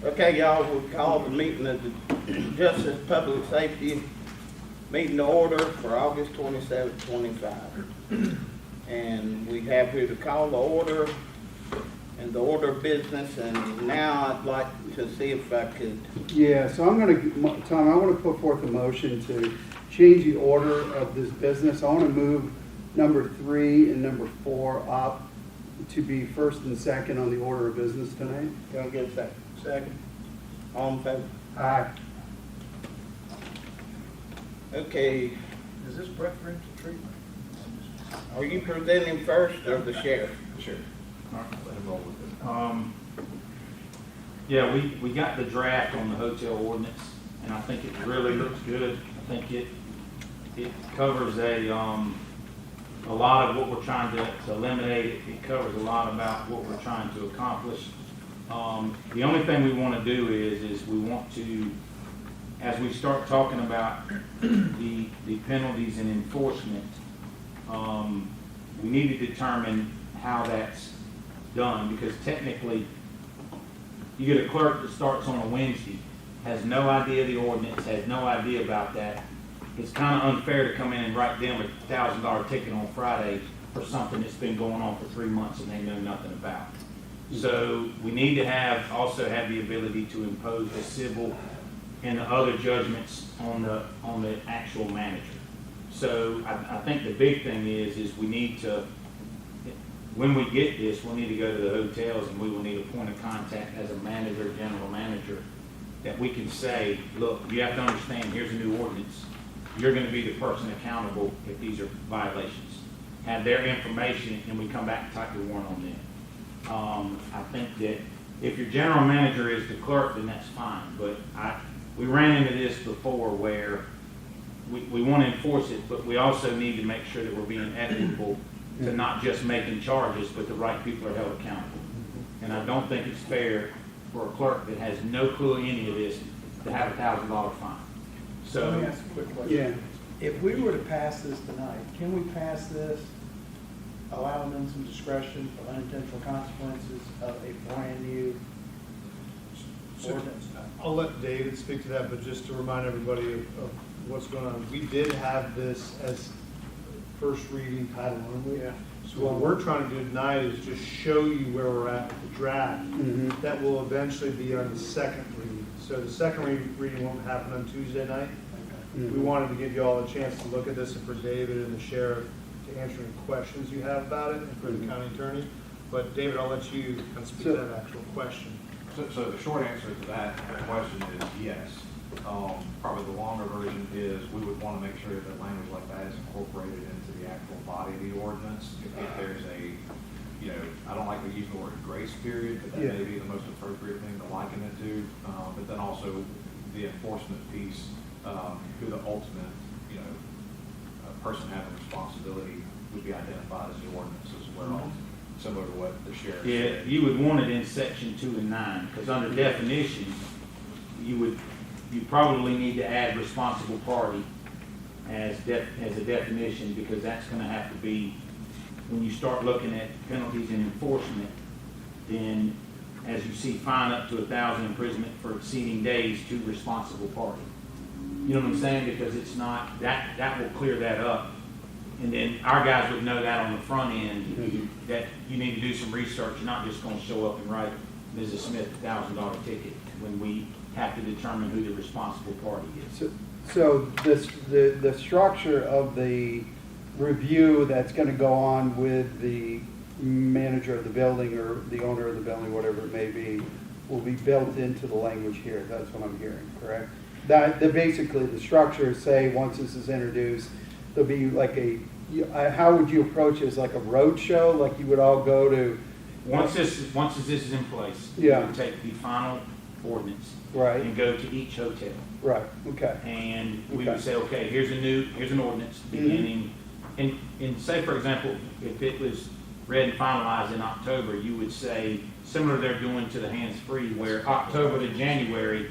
Okay, y'all, we'll call the meeting of the Justice Public Safety meeting to order for August 27, 25. And we have here to call the order and the order of business, and now I'd like to see if I could. Yeah, so I'm gonna, Tom, I wanna put forth a motion to change the order of this business. I wanna move number 3 and number 4 up to be first and second on the order of business tonight. Can I get a second? Second. All in favor? Aye. Okay, Is this preferential treatment? are you presenting first or the sheriff? Sure. All right, let him roll with it. Yeah, we got the draft on the hotel ordinance, and I think it really looks good. I think it covers a lot of what we're trying to eliminate. It covers a lot about what we're trying to accomplish. The only thing we want to do is we want to, as we start talking about the penalties and enforcement, we need to determine how that's done, because technically, you get a clerk that starts on a Wednesday, has no idea the ordinance, has no idea about that. It's kind of unfair to come in and write them a $1,000 ticket on Friday for something that's been going on for 3 months and they know nothing about. So we need to also have the ability to impose a civil and the other judgments on the actual manager. So I think the big thing is we need to, when we get this, we'll need to go to the hotels and we will need a point of contact as a manager, general manager, that we can say, look, you have to understand, here's a new ordinance. You're going to be the person accountable if these are violations. Have their information and we come back and type the warrant on them. I think that if your general manager is the clerk, then that's fine. But we ran into this before where we want to enforce it, but we also need to make sure that we're being equitable to not just making charges, but the right people are held accountable. And I don't think it's fair for a clerk that has no clue any of this to have a $1,000 fine. So, Let me ask a quick question. Yeah, If we were to pass this tonight, can we pass this allowing them some discretion for unintentional consequences of a brand new ordinance? I'll let David speak to that, but just to remind everybody of what's going on. We did have this as first reading title only. Yeah. So what we're trying to do tonight is just show you where we're at with the draft. Mhm. That will eventually be on the second reading. So the second reading won't happen on Tuesday night. We wanted to give you all a chance to look at this and for David and the sheriff to answer any questions you have about it, and for the county attorney. But David, I'll let you kind of speak to that actual question. So the short answer to that question is yes. Probably the longer version is we would want to make sure that language like that is incorporated into the actual body of the ordinance. If there's I don't like to use the word grace period, but that may be the most appropriate thing to liken it to. But then also the enforcement piece, who the ultimate, person having responsibility would be identified as the ordinance as well. Similar to what the sheriff yeah, said. you would want it in section 2 and 9, because under definition, you probably need to add responsible party as a definition, because that's going to have to be, when you start looking at penalties and enforcement, then as you see, fine up to 1,000 imprisonment for exceeding days to responsible party. You know what I'm saying? Because it's not, that will clear that up. And then our guys would know that on the front end, that you need to do some research. You're not just going to show up and write Mrs. Smith a $1,000 ticket when we have to determine who the responsible party is. so the structure of the review that's gonna go on with the manager of the building or the owner of the building, whatever it may be, will be built into the language here. That's what I'm hearing, correct? Basically, the structure is, say, once this is introduced, there'll be like how would you approach it? As like a road show? Like you would all go to? Once this is in place, we Yeah. would take the final ordinance Right, and go to each hotel. right, okay. And we would Okay. say, okay, here's an ordinance beginning, and say, for example, if it was read and finalized in October, you would say, similar to they're doing to the hands-free, where October to January,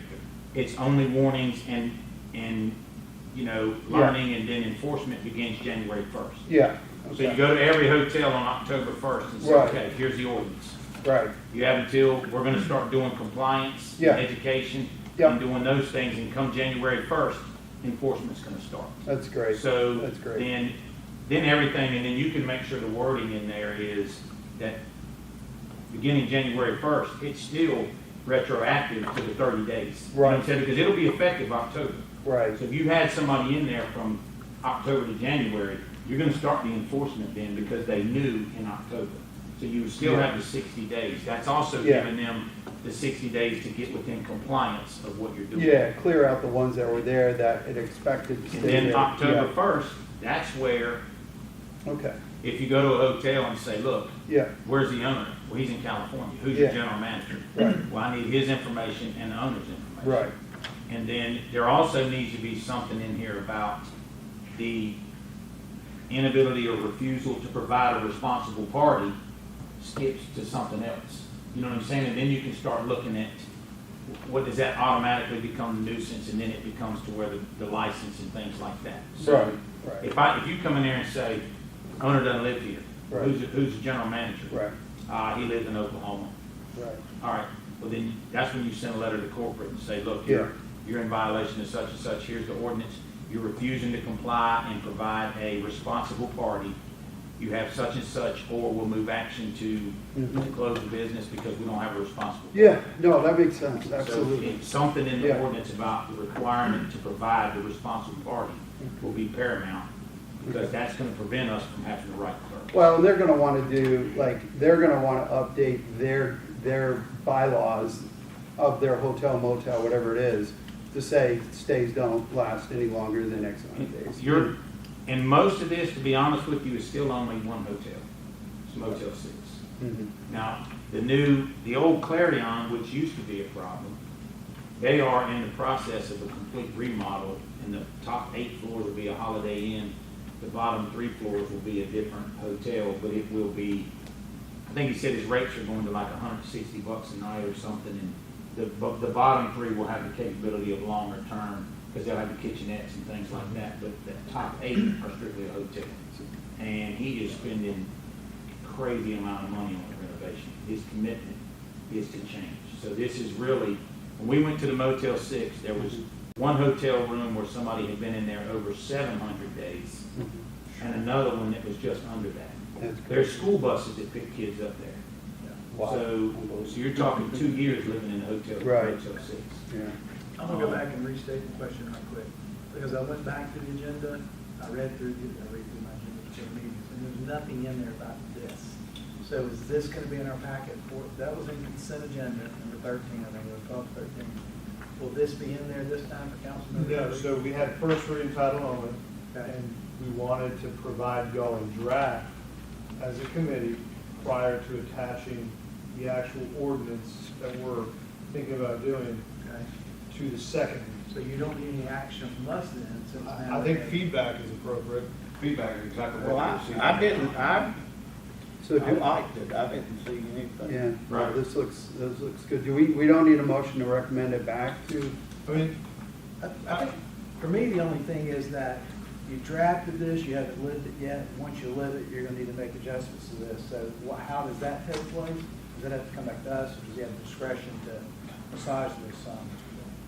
it's only warnings and learning, and then enforcement begins January 1st. Yeah. So you go to every hotel on October 1st and say, Right. okay, here's the ordinance. Right, You have until, we're gonna start doing compliance, Yeah. education, Yeah. and doing those things, and come January 1st, enforcement's gonna start. that's great. So That's great. then everything, and then you can make sure the wording in there is that beginning January 1st, it's still retroactive to the 30 days. You know what I'm Right. saying? Because it'll be effective October. Right, So if you had somebody in there from October to January, you're gonna start the enforcement then because they knew in October. So you still Yeah. have the 60 days. That's also Yeah. giving them the 60 days to get within compliance of what you're doing. yeah, clear out the ones that were there that it expected to And stay there. then October Yeah. 1st, that's where, Okay, if you go to a hotel and say, look, yeah, where's the owner? Well, he's in California. Who's your Yeah. general manager? Right. Well, I need his information and the owner's information. right, And then there also needs to be something in here about the inability or refusal to provide a responsible party skips to something else. You know what I'm saying? And then you can start looking at what does that automatically become a nuisance, and then it becomes to where the license and things like that. So right, right, if you come in there and say, owner doesn't live here, Right. who's the general manager? right, He lives in Oklahoma. right, All right, well then, that's when you send a letter to corporate and say, look, Yeah. you're in violation of such and such, here's the ordinance. You're refusing to comply and provide a responsible party. You have such and such, or we'll move action to Mhm. close the business because we don't have a responsible. yeah, no, that makes sense, So absolutely. it's something in the Yeah. ordinance about the requirement to provide the responsible party will be paramount, because that's gonna prevent us from having to write clerk. Well, and they're gonna wanna do, like, they're gonna wanna update their bylaws of their hotel, motel, whatever it is, to say stays don't last any longer than X amount of days. And most of this, to be honest with you, is still only one hotel. It's Motel 6. Mhm. Now, the old Clarion, which used to be a problem, they are in the process of a complete remodel, and the top 8 floors will be a Holiday Inn. The bottom 3 floors will be a different hotel, but it will be, I think he said his rates are going to like $160 a night or something, and the bottom 3 will have the capability of longer term, because they'll have the kitchenettes and things like that, but the top 8 are strictly a hotel. And he is spending crazy amount of money on the renovation. His commitment is to change. So this is really, when we went to the Motel 6, there was one hotel room where somebody had been in there over 700 days, and another one that was just under that. That's great. There's school buses that pick kids up there. Wow. So you're talking 2 years living in a hotel, Right. Motel 6. Yeah, I'm gonna go back and restate the question right quick, because I went back to the agenda, I read through my agenda for the meetings, and there's nothing in there about this. So is this gonna be in our packet for, that was in consent agenda, number 13, I think it was 12, 13. Will this be in there this time for council members? No, so we had first reading title only, Okay. and we wanted to provide y'all a draft as a committee prior to attaching the actual ordinance that we're thinking about doing Okay. to the second. So you don't need any action from us then, since now. I think feedback is appropriate. Feedback is exactly Well, what we received. I so do, liked it, I didn't see anything. yeah, no, Right. this looks good. We don't need a motion to recommend it back to, I mean, I think, for me, the only thing is that you drafted this, you haven't lived it yet. Once you live it, you're gonna need to make adjustments to this. So how does that take place? Does that have to come back to us, or does he have discretion to massage this some?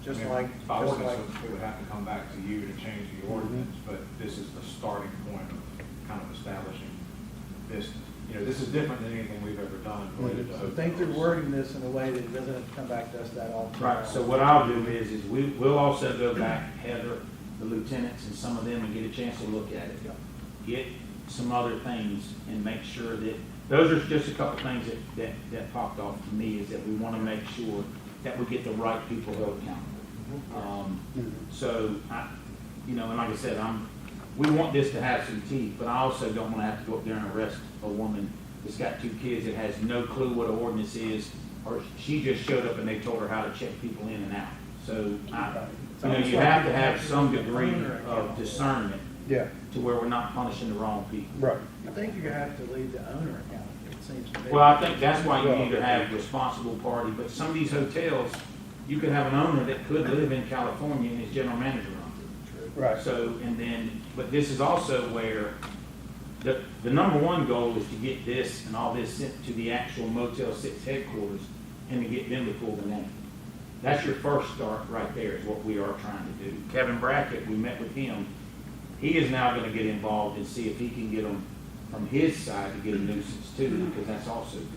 Just I mean, like, Obviously, it would have to come back to you to change the ordinance, but this is the starting point of kind of establishing this. You know, this is different than anything we've ever done related to I hotels. think they're wording this in a way that it doesn't have to come back to us that often. Right, so what I'll do is we'll also go back, Heather, the lieutenants and some of them, and get a chance to look at it. Get some other things and make sure that, those are just a couple things that popped off to me, is that we want to make sure that we get the right people held accountable. So, and like I said, we want this to have some teeth, but I also don't want to have to go up there and arrest a woman that's got 2 kids that has no clue what an ordinance is, or she just showed up and they told her how to check people in and out. So, you have to have some degree of discernment yeah, to where we're not punishing the wrong people. right. I think you're gonna have to leave the owner accountable, it seems to me. Well, I think that's why you need to have a responsible party, but some of these hotels, you could have an owner that could live in California and his general manager runs it. Right. So, but this is also where the number one goal is to get this and all this sent to the actual Motel 6 headquarters and to get them to pull the name. That's your first start right there, is what we are trying to do. Kevin Brackett, we met with him. He is now gonna get involved and see if he can get them from his side to get a nuisance too, because that's also good.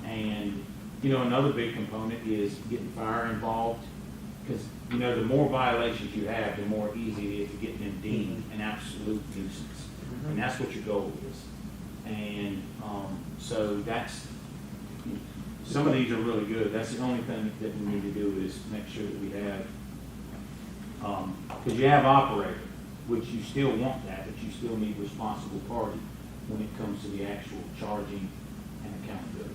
And, you know, another big component is getting fire involved, because, you know, the more violations you have, the more easy it is to get them deemed an absolute nuisance. And that's what your goal is. And, so that's, some of these are really good. That's the only thing that we need to do is make sure that we have, because you have operator, which you still want that, but you still need responsible party when it comes to the actual charging and accountability.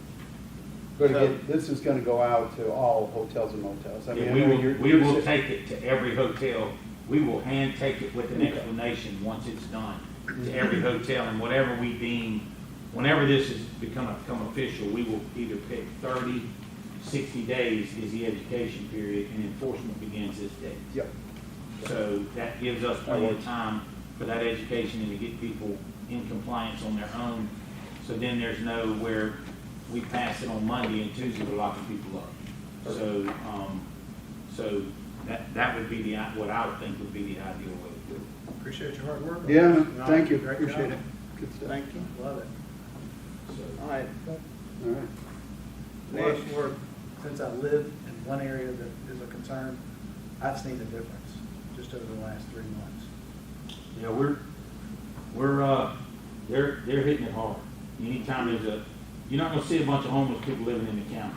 But again, this is gonna go out to all hotels and motels. I mean, Yeah, I we know will, you're- we will take it to every hotel. We will hand take it with an explanation once it's done to every hotel, and whatever we deem, whenever this has become official, we will either pick 30, 60 days is the education period, and enforcement begins this date. Yep. So that gives us plenty of time for that education and to get people in compliance on their own. So then there's no where we pass it on Monday and Tuesday we're locking people up. So, so that would be what I would think would be the ideal way to do it. Appreciate your hard work. Yeah, thank you, Great appreciate job. it. Good stuff. Thank you. Love it. So, All right, All right. next, Since I live in one area that is a concern, I've seen the difference just over the last 3 months. yeah, they're hitting it hard. Anytime you're not gonna see a bunch of homeless people living in the county.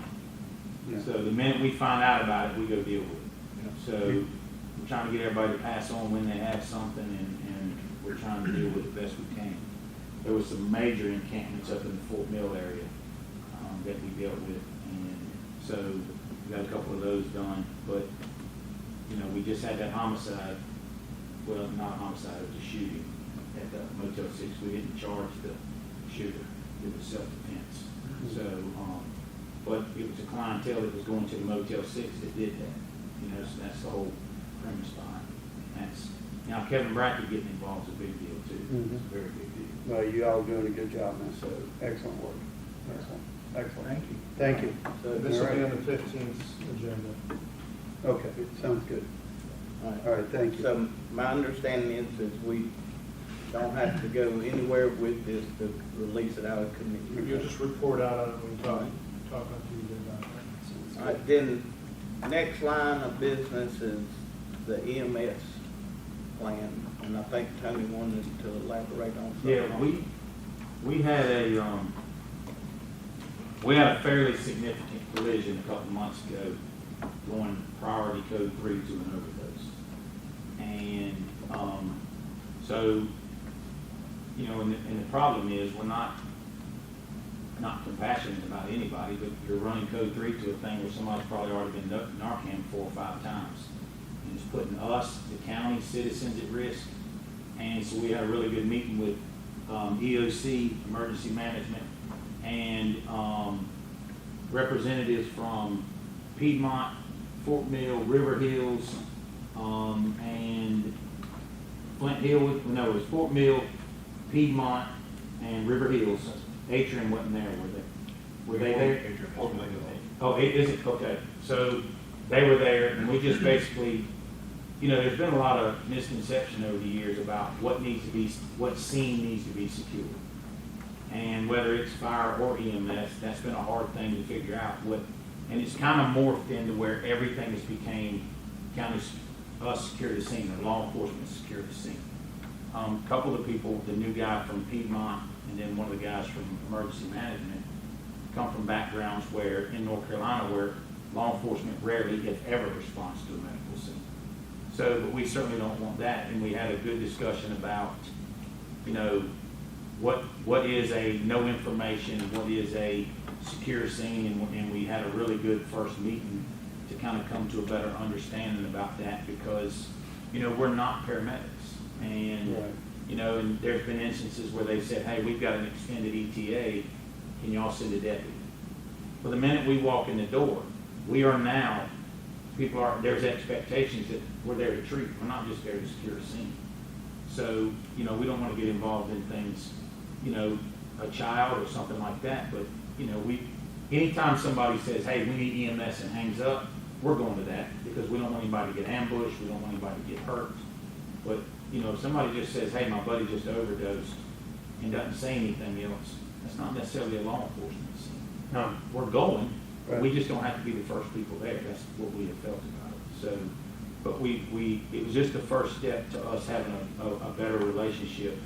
Yeah. So the minute we find out about it, we go deal with it. So we're trying to get everybody to pass on when they have something, and we're trying to deal with it best we can. There was some major encampments up in the Fort Mill area that we dealt with, and so we got a couple of those done. But, you know, we just had that homicide, well, not a homicide, it was a shooting at the Motel 6. We didn't charge the shooter, it was self-defense. So, but it was a clientele that was going to the Motel 6 that did that. You know, so that's the whole premise behind it. That's, now Kevin Brackett getting involved is a big deal too. It's a very big deal. Well, you all doing a good job, man, so excellent work. Excellent, excellent. Thank you. Thank you. so, This will be All on the 15th agenda. Okay, sounds good. all All right, thank you. So my understanding is we don't have to go anywhere with this to release it out of committee. You'll just report out on it when we talk on Tuesday about it. All right, then, next line of business is the EMS plan, and I think Tony wanted to elaborate on something. Yeah, we had a fairly significant collision a couple months ago going priority code 3 to an overdose. And, so, you know, and the problem is we're not compassionate about anybody, but you're running code 3 to a thing where somebody's probably already been Narcan 4 or 5 times. And it's putting us, the county, citizens at risk. And so we had a really good meeting with EOC, Emergency Management, and representatives from Piedmont, Fort Mill, River Hills, and Flint Hill. No, it was Fort Mill, Piedmont, and River Hills. Atrium wasn't there, were they? Were they there? Oh, is it? Okay. So they were there, and we just basically, you know, there's been a lot of misconception over the years about what scene needs to be secured. And whether it's fire or EMS, that's been a hard thing to figure out and it's kind of morphed into where everything has became county, us secure the scene, or law enforcement secure the scene. A couple of the people, the new guy from Piedmont, and then one of the guys from Emergency Management, come from backgrounds where, in North Carolina, where law enforcement rarely, if ever, responds to a medical scene. So, but we certainly don't want that, and we had a good discussion about, you know, what is a no information, what is a secure scene, and we had a really good first meeting to kind of come to a better understanding about that, because, you know, we're not paramedics, and, Right. you know, and there's been instances where they said, hey, we've got an extended ETA, can y'all send a deputy? Well, the minute we walk in the door, we are now, there's expectations that we're there to treat, we're not just there to secure a scene. So, you know, we don't want to get involved in things, you know, a child or something like that, but, you know, anytime somebody says, hey, we need EMS and hangs up, we're going to that, because we don't want anybody to get ambushed, we don't want anybody to get hurt. But, you know, if somebody just says, hey, my buddy just overdosed, and doesn't say anything else, that's not necessarily a law enforcement scene. Now, we're going, but we just don't have to be the first people there, that's what we have felt about it. So, but it was just the first step to us having a better relationship,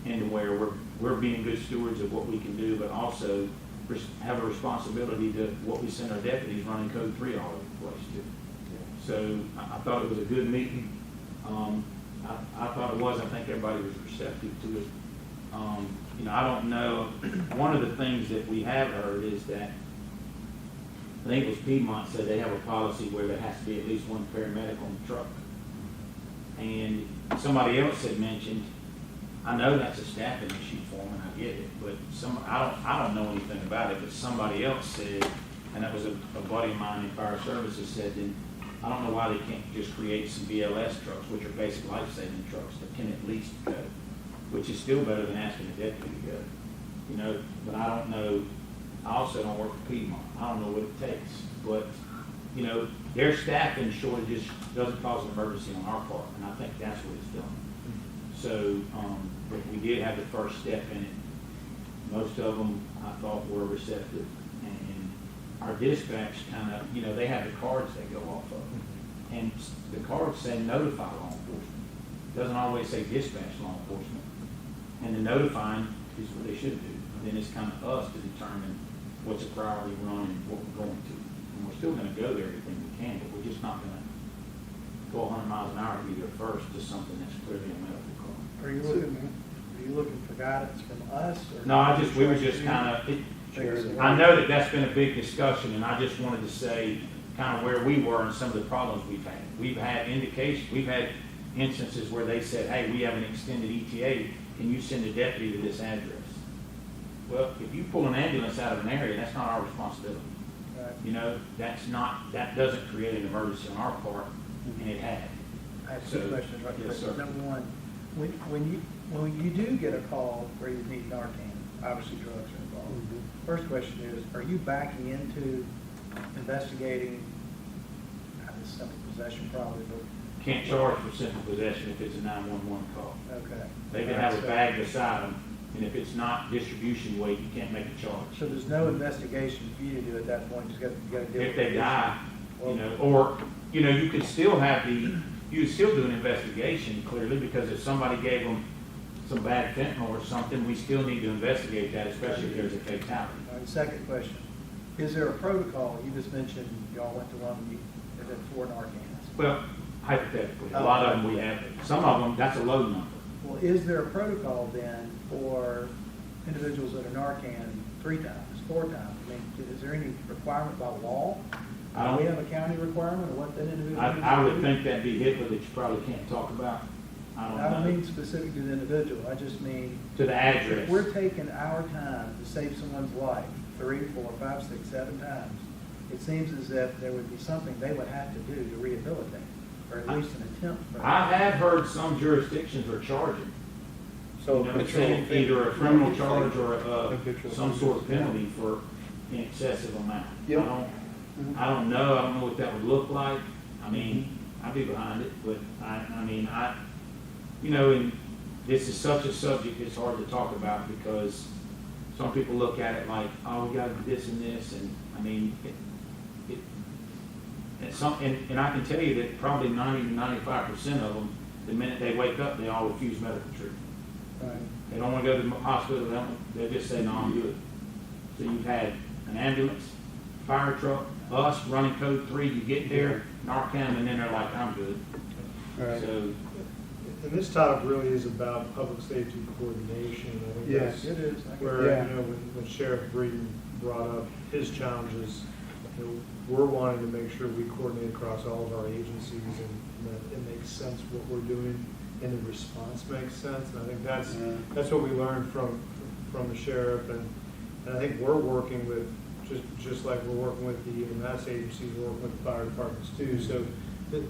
and where we're being good stewards of what we can do, but also have a responsibility to what we send our deputies running Code 3 all over the place too. So I thought it was a good meeting. I thought it was. I think everybody was receptive to it. You know, I don't know. One of the things that we have heard is that, I think it was Piedmont said they have a policy where there has to be at least one paramedic on the truck. And somebody else had mentioned, I know that's a staffing issue for them, and I get it, but I don't know anything about it, but somebody else said, and that was a buddy of mine in fire services, said, then I don't know why they can't just create some BLS trucks, which are basic life-saving trucks, that can at least go, which is still better than asking a deputy to go. You know, but I don't know, I also don't work for Piedmont, I don't know what it takes, but, you know, their staffing shortages doesn't cause an emergency on our part, and I think that's what it's done. So, but we did have the first step in it. Most of them, I thought, were receptive. And our dispatch kind of, you know, they have the cards they go off of. And the cards say notify law enforcement. It doesn't always say dispatch law enforcement. And the notifying is what they should do. And then it's kind of us to determine what's a priority run and what we're going to. And we're still going to go there everything we can, but we're just not going to go 100 miles an hour to be there first to something that's clearly a medical call. Are you looking for guidance from us? Or No, we were just kind of, I know that that's been a big discussion, and I just wanted to say kind of where we were and some of the problems we've had. We've had instances where they said, hey, we have an extended ETA, can you send a deputy to this address? Well, if you pull an ambulance out of an area, that's not our responsibility. Right. You know, that doesn't create an emergency on our part, and it had. I have two So, questions right yes, quick. sir. Number one, when you do get a call where you need Narcan, obviously drugs are involved. First question is, are you backing into investigating, this is simple possession probably, but, Can't charge for simple possession if it's a 911 call. okay. They can have a bag beside them, and if it's not distribution weight, you can't make a charge. So there's no investigation for you to do at that point, you gotta deal with If they the die, issue. you know, or, you know, you could still do an investigation clearly, because if somebody gave them some bad fentanyl or something, we still need to investigate that, especially if there's a fatality. All right, second question, is there a protocol, you just mentioned y'all went to one, is it 4 Narcans? Well, hypothetically, a lot of them we have, some of them, that's a low number. Well, is there a protocol then for individuals that are Narcan 3 times, 4 times? I mean, is there any requirement by law? I don't- Do we have a county requirement or what that individual? needs to I would do? think that'd be HIPAA that you probably can't talk about. I I don't don't know. mean specific to the individual, I just mean, To the if address. we're taking our time to save someone's life 3, 4, 5, 6, 7 times, it seems as if there would be something they would have to do to rehabilitate, or at least an attempt. for- I have heard some jurisdictions are charging. So You know, saying either a criminal charge or some sort of penalty for an excessive amount. Yep. I don't know what that would look like. I mean, I'd be behind it, but you know, and this is such a subject, it's hard to talk about, because some people look at it like, oh, we gotta do this and this, and, I mean, and I can tell you that probably 90 to 95% of them, the minute they wake up, they all refuse medical treatment. Right. They don't want to go to the hospital, they just say, no, I'm good. So you've had an ambulance, fire truck, us running Code 3, you get there, Narcan, and then they're like, I'm good. Right. So, And this topic really is about public safety coordination. I think Yes. that's It is. where, Yeah. you know, when Sheriff Breeden brought up his challenges, you know, we're wanting to make sure we coordinate across all of our agencies and that it makes sense what we're doing and the response makes sense. And I think that's what we learned from the sheriff. And I think we're working with, just like we're working with the EMS agencies, we're working with the fire departments too. So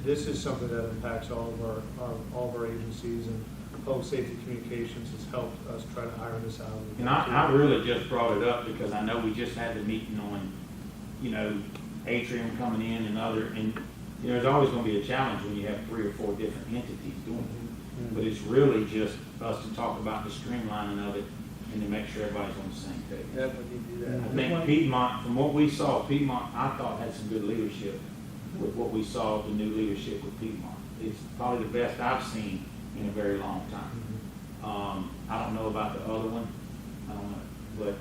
this is something that impacts all of our agencies. And Public Safety Communications has helped us try to iron this out. And I really just brought it up because I know we just had the meeting on, Atrium coming in and there's always gonna be a challenge when you have 3 or 4 different entities doing it. But it's really just us to talk about the streamlining of it and to make sure everybody's on the same page. Definitely do that. I think Piedmont, from what we saw, Piedmont, I thought had some good leadership with what we saw, the new leadership with Piedmont. It's probably the best I've seen in a very long time. I don't know about the other one, I don't know, but,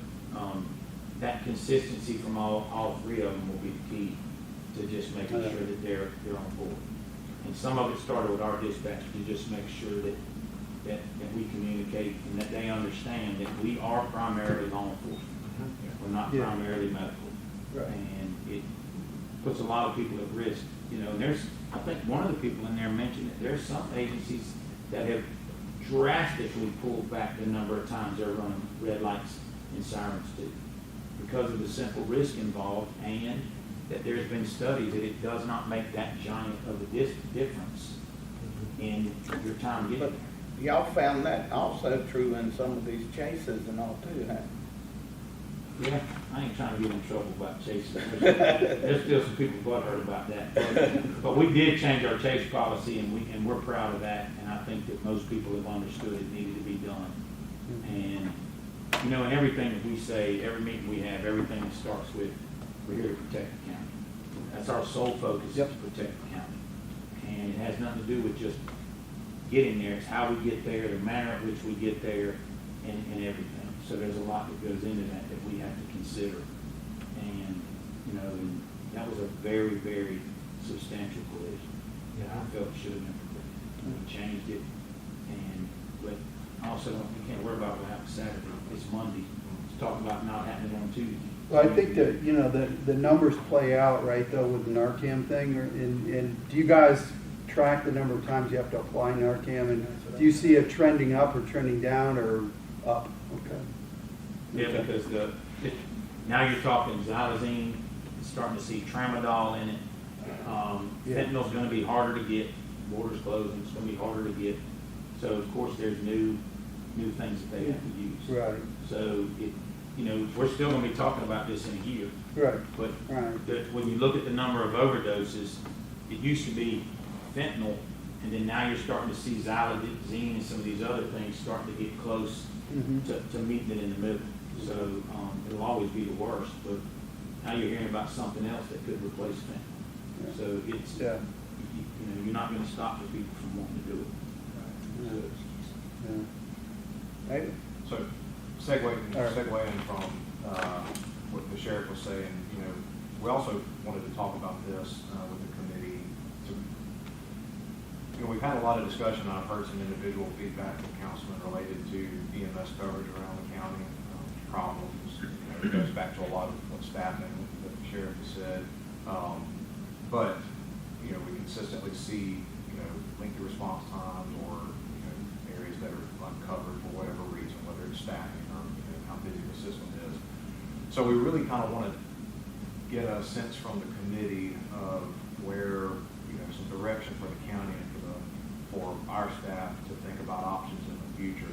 that consistency from all 3 of them will be the key to just making sure that they're on board. And some of it started with our dispatch to just make sure that we communicate and that they understand that we are primarily law enforcement. We're not Yeah. primarily medical. Right. And it puts a lot of people at risk, and I think one of the people in there mentioned that there's some agencies that have drastically pulled back the number of times they're running red lights and sirens too, because of the simple risk involved, and that there's been studies that it does not make that giant of a difference in your time getting But there. y'all found that also true in some of these chases and all too, huh? Yeah, I ain't trying to get in trouble about chasing. There's still some people butthurt about that. But we did change our chase policy, and we're proud of that, and I think that most people have understood it needed to be done. And, in everything that we say, every meeting we have, everything that starts with, we're here to protect the county. That's our sole focus, is to Yep. protect the county. And it has nothing to do with just getting there, it's how we get there, the manner in which we get there, and everything. So there's a lot that goes into that we have to consider. And, and that was a very, very substantial collision. I felt it should have been prevented. We changed it, but also, we can't worry about what happened Saturday. It's Monday. Let's talk about not happening on Tuesday. Well, I think that, the numbers play out, right, though, with the Narcan thing, and do you guys track the number of times you have to apply Narcan, and do you see it trending up or trending down or up? Okay. Yeah, because now you're talking xylazine, starting to see tramadol in it. Yeah. Fentanyl's gonna be harder to get, borders closing, it's gonna be harder to get. So of course, there's new things that they have to use. Right, So we're still gonna be talking about this in a year. right, But right. when you look at the number of overdoses, it used to be fentanyl, and then now you're starting to see xylazine and some of these other things starting to get close Mhm. to meeting it in the middle. So it'll always be the worst, but now you're hearing about something else that could replace fentanyl. Yeah. So it's, Yeah, you're not gonna stop the people from wanting to do it. yeah. Yeah. Right? So segueing All right. from what the sheriff was saying, we also wanted to talk about this with the committee. We've had a lot of discussion, and I've heard some individual feedback from councilmen related to EMS coverage around the county, problems. It goes back to a lot of what staffing that the sheriff has said. But we consistently see lengthy response times or areas that are uncovered for whatever reason, whether it's staffing or how busy the system is. So we really kind of want to get a sense from the committee of where some direction for the county and for our staff to think about options in the future,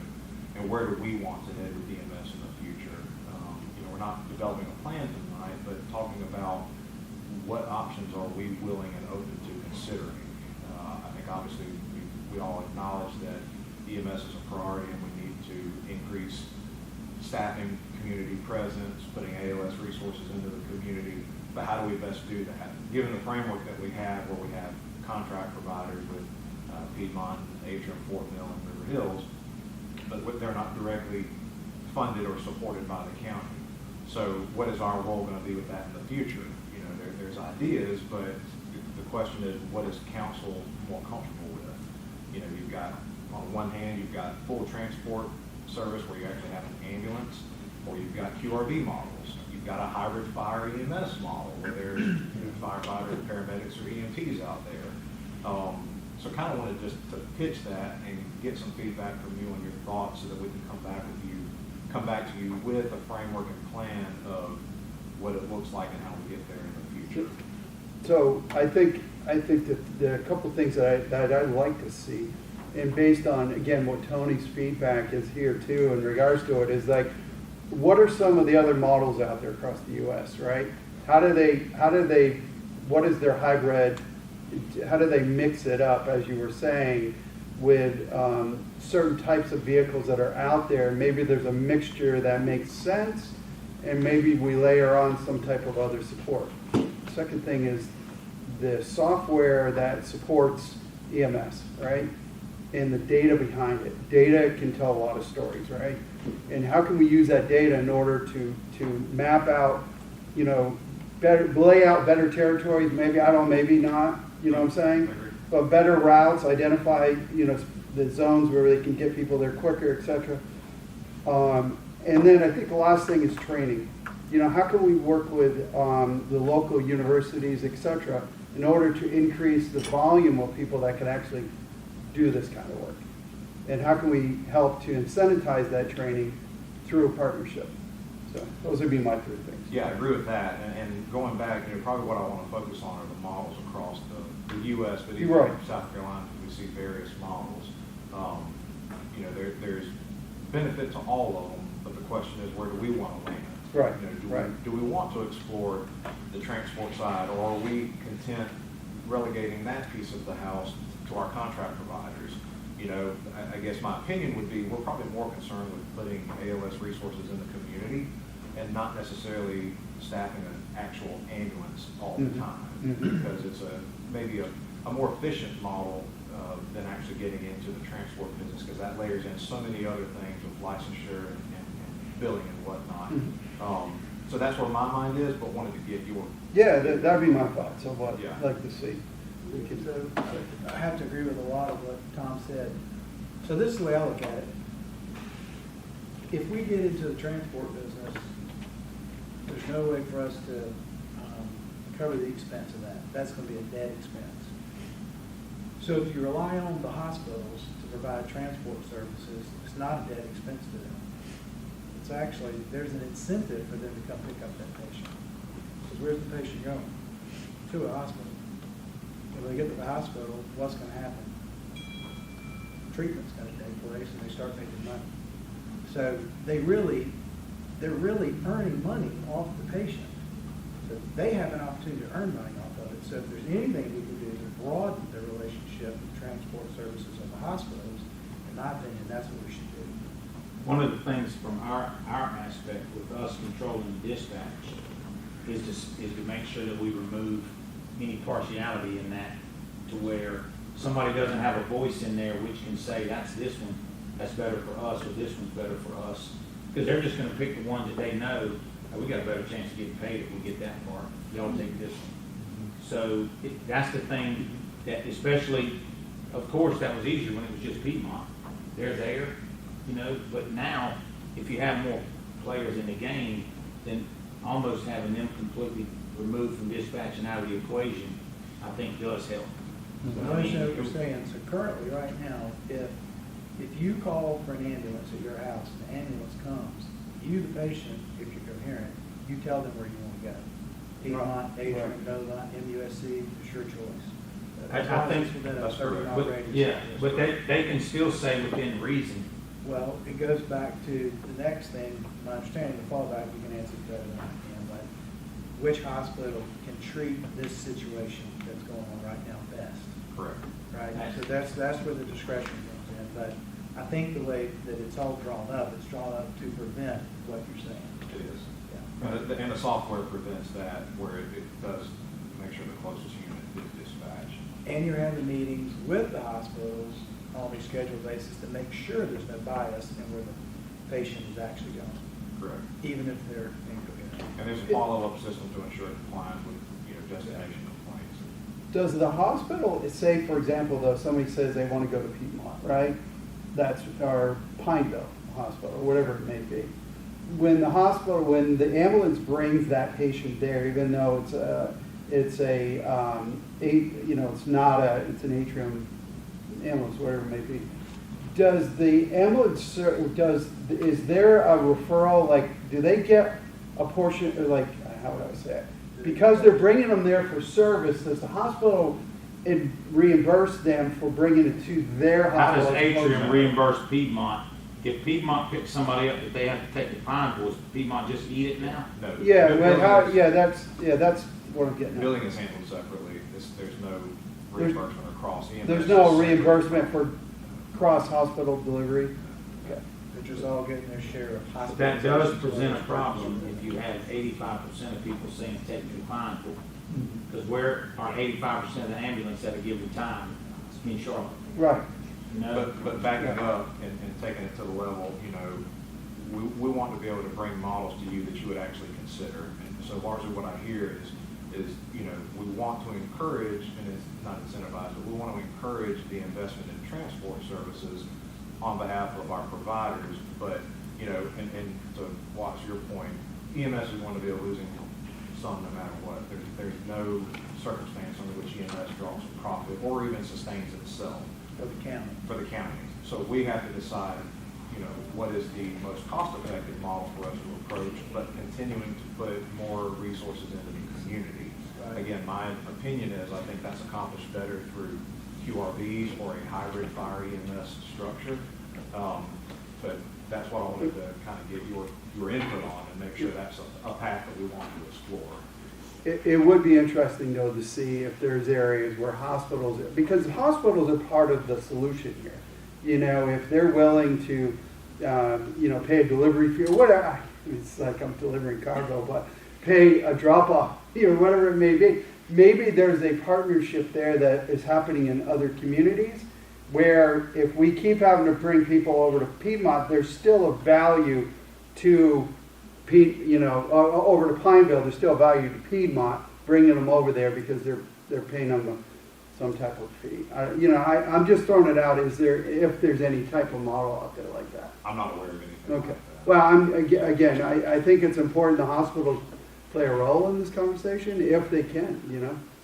and where do we want to head with EMS in the future. We're not developing a plan tonight, but talking about what options are we willing and open to considering. I think obviously we all acknowledge that EMS is a priority and we need to increase staffing, community presence, putting ALS resources into the community. But how do we best do that? Given the framework that we have, where we have contract providers with Piedmont, Atrium, Fort Mill, and River Hills, but they're not directly funded or supported by the county. So what is our role going to be with that in the future? There's ideas, but the question is, what is council more comfortable with? You've got, on one hand, you've got full transport service where you actually have an ambulance, or you've got QRV models. You've got a hybrid fire EMS model where there's firefighters, paramedics, or EMTs out there. So kind of wanted just to pitch that and get some feedback from you on your thoughts so that we can come back to you with a framework and plan of what it looks like and how we get there in the future. So I think that there are a couple of things that I'd like to see. and based on, again, what Tony's feedback is here too in regards to it, is like, what are some of the other models out there across the US, right? How do they, what is their hybrid, how do they mix it up, as you were saying, with certain types of vehicles that are out there? Maybe there's a mixture that makes sense, and maybe we layer on some type of other support. Second thing is the software that supports EMS, right? And the data behind it. Data can tell a lot of stories, right? And how can we use that data in order to map out, you know, better, lay out better territories, maybe, I don't know, maybe not, you know what I'm saying? But better routes, identify, you know, the zones where they can get people there quicker, et cetera. And then I think the last thing is training. You know, how can we work with the local universities, et cetera, in order to increase the volume of people that can actually do this kind of work? And how can we help to incentivize that training through a partnership? So those would be my three things. Yeah, I agree with that, and going back, you know, probably what I want to focus on are the models across the US, but even Right. South Carolina, we see various models. You know, there's benefit to all of them, but the question is, where do we want to land? Right, You know, right. do we want to explore the transport side, or are we content relegating that piece of the house to our contract providers? You know, I guess my opinion would be, we're probably more concerned with putting ALS resources in the community and not necessarily staffing an actual ambulance all the Mhm. time. Mhm. Because it's maybe a more efficient model than actually getting into the transport business, because that layers in so many other things with licensure and billing and whatnot. Mhm. So that's where my mind is, but wanted to get your. Yeah, that'd be my thoughts of what Yeah. I'd like to see. We could- So I have to agree with a lot of what Tom said. So this is the way I look at it. If we get into the transport business, there's no way for us to cover the expense of that. That's going to be a dead expense. So if you rely on the hospitals to provide transport services, it's not a dead expense to them. It's actually, there's an incentive for them to come pick up that patient. Because where's the patient going? To a hospital. When they get to the hospital, what's going to happen? Treatment's going to take place, and they start making money. So they're really earning money off the patient. So they have an opportunity to earn money off of it. So if there's anything we can do to broaden the relationship with transport services of the hospitals, in my opinion, that's what we should do. One of the things from our aspect with us controlling dispatch is to make sure that we remove any partiality in that, to where somebody doesn't have a voice in there which can say, that's this one, that's better for us, or this one's better for us. Because they're just gonna pick the ones that they know, "Oh, we got a better chance of getting paid if we get that part. Y'all take this one." So that's the thing that, especially, of course, that was easier when it was just Piedmont. They're there, you know, but now, if you have more players in the game, then almost having them completely removed from dispatch and out of the equation, I think does help. So I understand what you're saying. So currently, right now, if you call for an ambulance at your house, and the ambulance comes, you, the patient, if you're coherent, you tell them where you want to go. Piedmont, Adrian, Novant, MUSC, it's your choice. I As long as think it's within a that's certain correct. But, radius. yeah, but they can still say within reason. Well, it goes back to the next thing, my understanding, the fallback, you can answer better than I can, but which hospital can treat this situation that's going on right now best? Correct. Right, so that's where the discretion comes in, but I think the way that it's all drawn up, it's drawn up to prevent what you're saying. It is. Yeah. And the software prevents that, where it does make sure the closest unit is dispatched. And you're having meetings with the hospitals on a scheduled basis to make sure there's no bias in where the patient is actually going, Correct. even if they're incoherent. And there's a follow-up system to ensure compliance with, you know, destination complaints. Does the hospital, say for example, though, somebody says they want to go to Piedmont, right? That's our Pineville Hospital, or whatever it may be. When the hospital, when the ambulance brings that patient there, even though it's an atrium ambulance, whatever it may be, does the ambulance, is there a referral, like, do they get a portion, or like, how would I say it? Because they're bringing them there for service, does the hospital and reimburse them for bringing it to their How does hospital. Atrium reimburse Piedmont? If Piedmont picks somebody up that they have to take to Pine Bluff, Piedmont just eat it now? No. Yeah, the well, billing is- that's what I'm getting at. Billing is handled separately. There's no reimbursement across EMS. There's no reimbursement for cross-hospital delivery? Okay. They're just all getting their share of But hospital. that does present a problem if you have 85% of people saying take me to Pine Bluff. Because where are 85% of the ambulance at a given time in Charlotte? Right. You know? But backing up and taking it to the level, we want to be able to bring models to you that you would actually consider. And so largely what I hear is, we want to encourage, and it's not incentivized, but we want to encourage the investment in transport services on behalf of our providers. But, and to watch your point, EMS is going to be a losing sum no matter what. There's no circumstance under which EMS draws a profit or even sustains itself For the county. for the county. So we have to decide, what is the most cost-effective model for us to approach, but continuing to put more resources into the community. Right. Again, my opinion is I think that's accomplished better through QRVs or a hybrid fire EMS structure. But that's what I wanted to kind of get your input on and make sure that's a path that we want to explore. It would be interesting though to see if there's areas where hospitals, because hospitals are part of the solution here. If they're willing to, pay a delivery fee or whatever, it's like I'm delivering cargo, but pay a drop off, whatever it may be. Maybe there's a partnership there that is happening in other communities where if we keep having to bring people over to Piedmont, there's still a value to over to Pineville, there's still value to Piedmont, bringing them over there because they're paying them some type of fee. I'm just throwing it out, if there's any type of model out there like that. I'm not aware of anything Okay. like that. Well, I think it's important the hospitals play a role in this conversation if they can,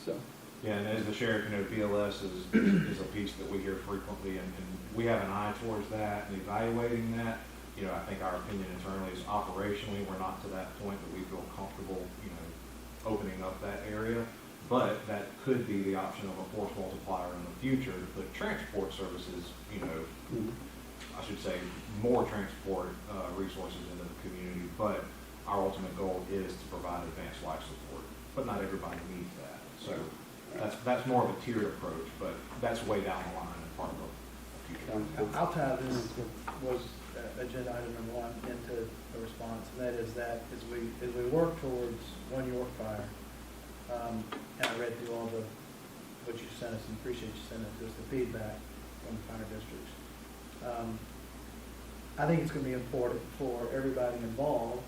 so. Yeah, and as the sheriff, BLS is a piece that we hear frequently, and we have an eye towards that and evaluating that. I think our opinion internally is operationally, we're not to that point that we feel comfortable, opening up that area. But that could be the option of a force multiplier in the future to put transport services, I should say, more transport resources into the community. But our ultimate goal is to provide advanced life support, but not everybody needs that. So that's more of a tiered approach, but that's way down the line and part of the future. I'll tie this was agenda item number 1 into the response, and that is that as we work towards One York Fire, and I read through all what you sent us and appreciate you sending us the feedback from the fire districts. I think it's going to be important for everybody involved,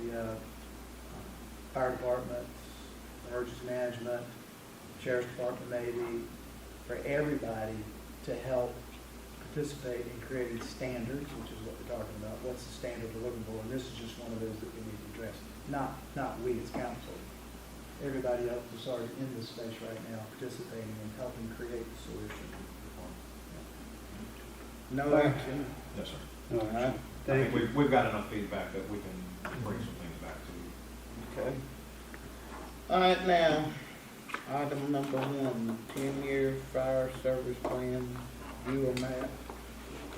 the fire departments, emergency management, sheriff's department maybe, for everybody to help participate in creating standards, which is what we're talking about. What's the standard deliverable? And this is just one of those that we need to address. Not we as council. Everybody else is already in this space right now, participating and helping create the solution. No action. Yes, sir. All right, I thank think you. we've got enough feedback that we can bring some things back to you. Okay. All right, now, item number 1, 10-year fire service plan, you or Matt?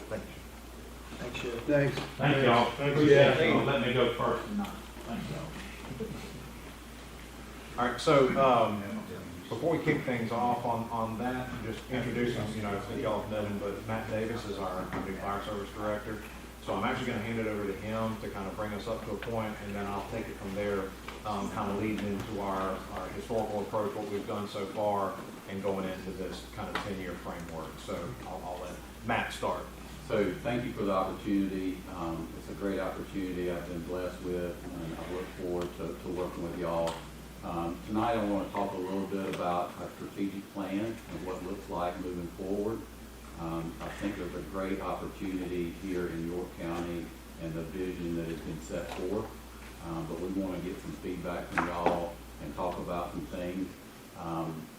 Thank you. Thanks, Sheriff. Thanks. Thank y'all. Thank you. Appreciate y'all letting me go first tonight. Thank y'all. All right, so, before we kick things off on that, just introducing, I think y'all have known him, but Matt Davis is our new fire service director. So I'm actually gonna hand it over to him to kind of bring us up to a point, and then I'll take it from there, kind of leading into our historical approach, what we've done so far, and going into this kind of 10-year framework. So I'll let Matt start. So thank you for the opportunity. It's a great opportunity I've been blessed with, and I look forward to working with y'all. Tonight I want to talk a little bit about our strategic plan and what it looks like moving forward. I think there's a great opportunity here in York County and the vision that has been set forth, but we want to get some feedback from y'all and talk about some things.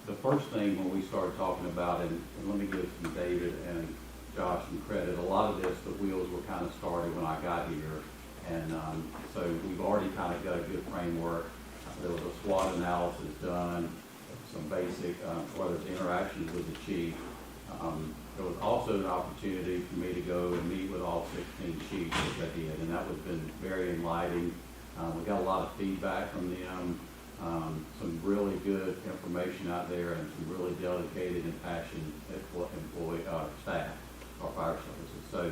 The first thing when we started talking about, and let me give some David and Josh some credit, a lot of this, the wheels were kind of started when I got here, and so we've already kind of got a good framework. There was a SWOT analysis done, a some basic, whether it's interactions with the chief. There was also an opportunity for me to go and meet with all 16 chiefs, which I did, and that was been very enlightening. We got a lot of feedback from them, some really good information out there, and some really dedicated and passionate staff, our fire services. So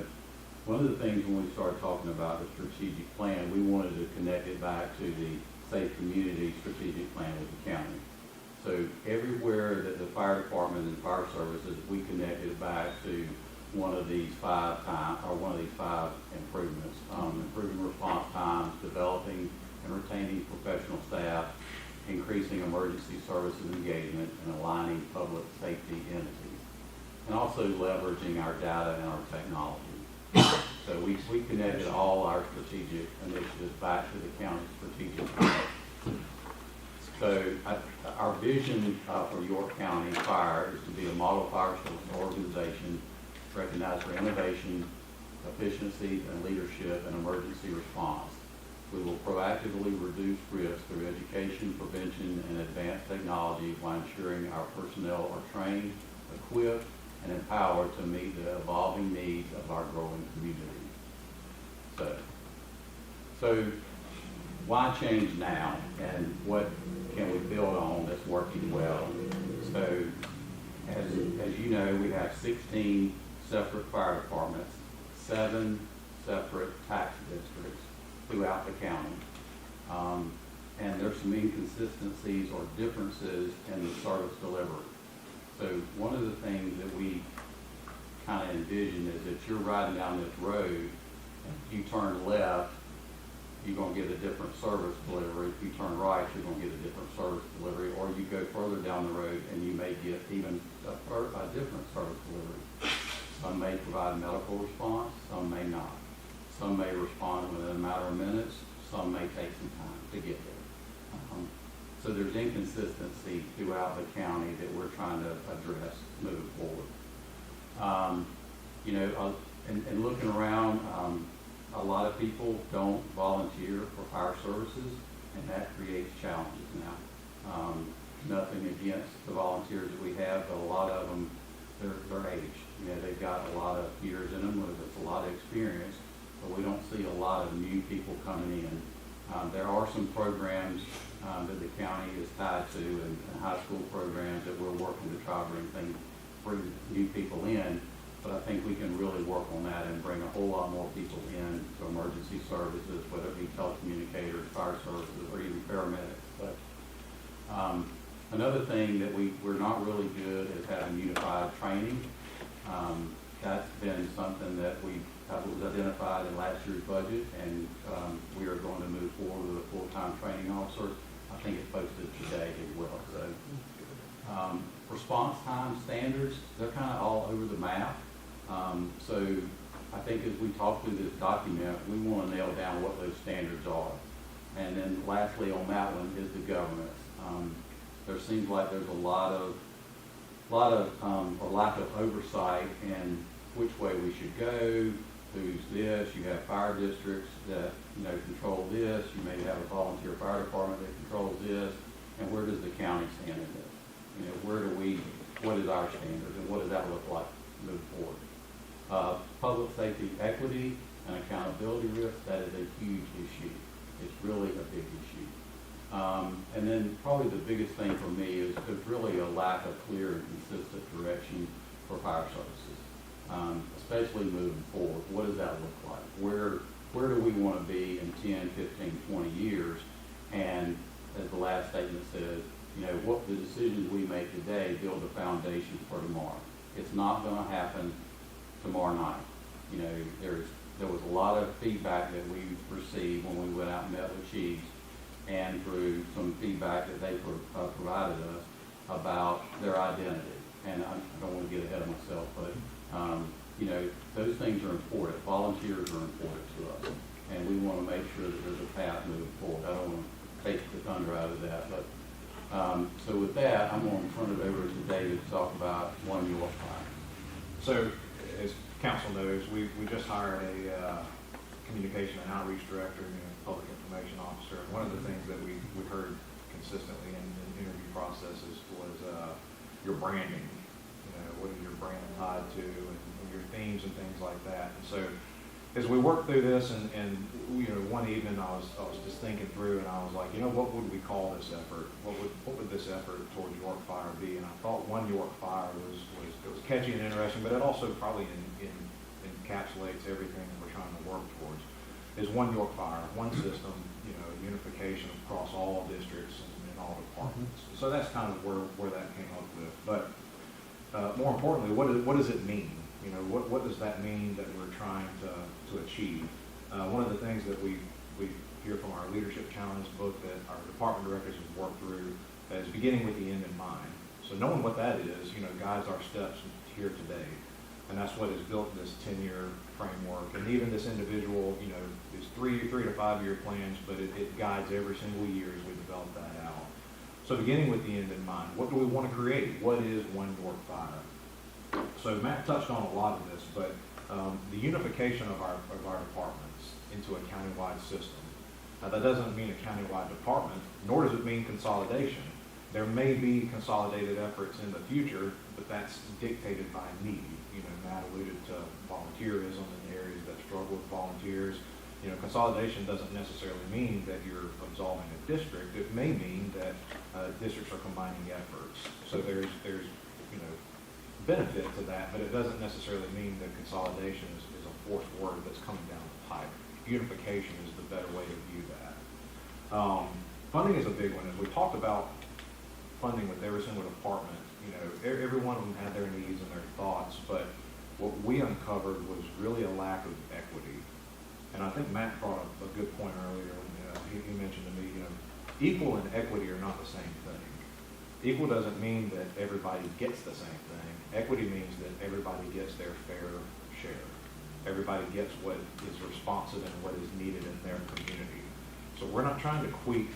one of the things when we started talking about the strategic plan, we wanted to connect it back to the Safe Community Strategic Plan with the county. So everywhere that the fire department and fire services, we connected it back to one of these five improvements. Improving response times, developing and retaining professional staff, increasing emergency services engagement, and aligning public safety entities. And also leveraging our data and our technology. So we connected all our strategic initiatives back to the county strategic plan. So our vision for York County Fire is to be a model fire service organization recognized for innovation, efficiency, and leadership in emergency response. We will proactively reduce risk through education, prevention, and advanced technology while ensuring our personnel are trained, equipped, and empowered to meet the evolving needs of our growing community. So why change now, and what can we build on that's working well? So as you know, we have 16 separate fire departments, 7 separate tax districts throughout the county. And there's some inconsistencies or differences in the service delivery. So one of the things that we kind of envision is that you're riding down this road, if you turn left, you're going to get a different service delivery. If you turn right, you're going to get a different service delivery. Or you go further down the road and you may get even a different service delivery. Some may provide medical response, some may not. Some may respond within a matter of minutes, some may take some time to get there. So there's inconsistency throughout the county that we're trying to address moving forward. And looking around, a lot of people don't volunteer for fire services, and that creates challenges now. Nothing against the volunteers that we have, but a lot of them, they're aged. They've got a lot of years in them, with a lot of experience, but we don't see a lot of new people coming in. There are some programs that the county is tied to, and high school programs that we're working to try to bring new people in. But I think we can really work on that and bring a whole lot more people in to emergency services, whether it be telecommunicators, fire services, or even paramedics. But another thing that we're not really good is having unified training. That's been something that was identified in last year's budget, and we are going to move forward with a full-time training officer. I think it's posted today as well. So response time standards, they're kind of all over the map. So I think as we talk through this document, we want to nail down what those standards are. And then lastly on that one is the governance. There seems like there's a lot of or lack of oversight in which way we should go, who's this. You have fire districts that control this. You may have a volunteer fire department that controls this. And where does the county stand in this? What is our standard, and what does that look like moving forward? Public safety equity and accountability risk, that is a huge issue. It's really a big issue. And then probably the biggest thing for me is there's really a lack of clear and consistent direction for fire services, especially moving forward. What does that look like? Where do we want to be in 10, 15, 20 years? And as the last statement says, what the decisions we make today build a foundation for tomorrow. It's not going to happen tomorrow night. There was a lot of feedback that we received when we went out and met with chiefs, and through some feedback that they provided us about their identity. And I don't want to get ahead of myself, but those things are important. Volunteers are important to us, and we want to make sure that there's a path moving forward. I don't want to take the thunder out of that, but so with that, I'm going to turn it over to David to talk about One York Fire. So, as council knows, we just hired a communication and outreach director and a public information officer. And one of the things that we heard consistently in interview processes was your branding. You know, what is your brand tied to, and your themes and things like that. And so, as we worked through this, and you know, one evening I was just thinking through, and I was like, you know, what would we call this effort? What would this effort towards York Fire be? And I thought One York Fire was catchy and interesting, but it also probably encapsulates everything that we're trying to work towards. Is One York Fire, one system, you know, unification across all districts and all departments. So that's kind of where that came up with. But more importantly, what does it mean? You know, what does that mean that we're trying to achieve? One of the things that we hear from our leadership challenge book that our department directors have worked through is beginning with the end in mind. So knowing what that is, you know, guides our steps here today. And that's what has built this 10-year framework. And even this individual, you know, is 3 to 5 year plans, but it guides every single year as we develop that out. So beginning with the end in mind, what do we want to create? What is One York Fire? So Matt touched on a lot of this, but the unification of our departments into a countywide system. Now that doesn't mean a countywide department, nor does it mean consolidation. There may be consolidated efforts in the future, but that's dictated by need. You know, Matt alluded to volunteerism in areas that struggle with volunteers. You know, consolidation doesn't necessarily mean that you're absolving a district. It may mean that districts are combining efforts. So there's you know, benefit to that, but it doesn't necessarily mean that consolidation is a forced word that's coming down the pipe. Unification is the better way to view that. Funding is a big one. As we talked about funding with every single department, you know, every one of them had their needs and their thoughts, but what we uncovered was really a lack of equity. And I think Matt brought up a good point earlier when he mentioned to me, you know, equal and equity are not the same thing. Equal doesn't mean that everybody gets the same thing. Equity means that everybody gets their fair share. Everybody gets what is responsive and what is needed in their community. So we're not trying to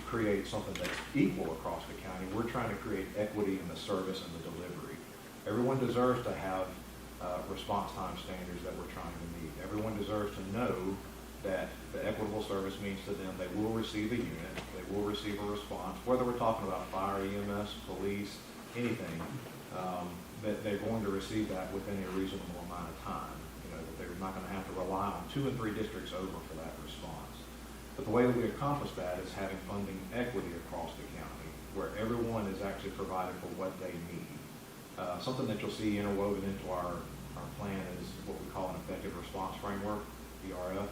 create something that's equal across the county. We're trying to create equity in the service and the delivery. Everyone deserves to have response time standards that we're trying to meet. Everyone deserves to know that the equitable service means to them they will receive a unit, they will receive a response, whether we're talking about fire, EMS, police, anything, that they're going to receive that within a reasonable amount of time. You know, that they're not going to have to rely on 2 and 3 districts over for that response. But the way that we accomplish that is having funding equity across the county, where everyone is actually provided for what they need. Something that you'll see interwoven into our plan is what we call an effective response framework, ERF.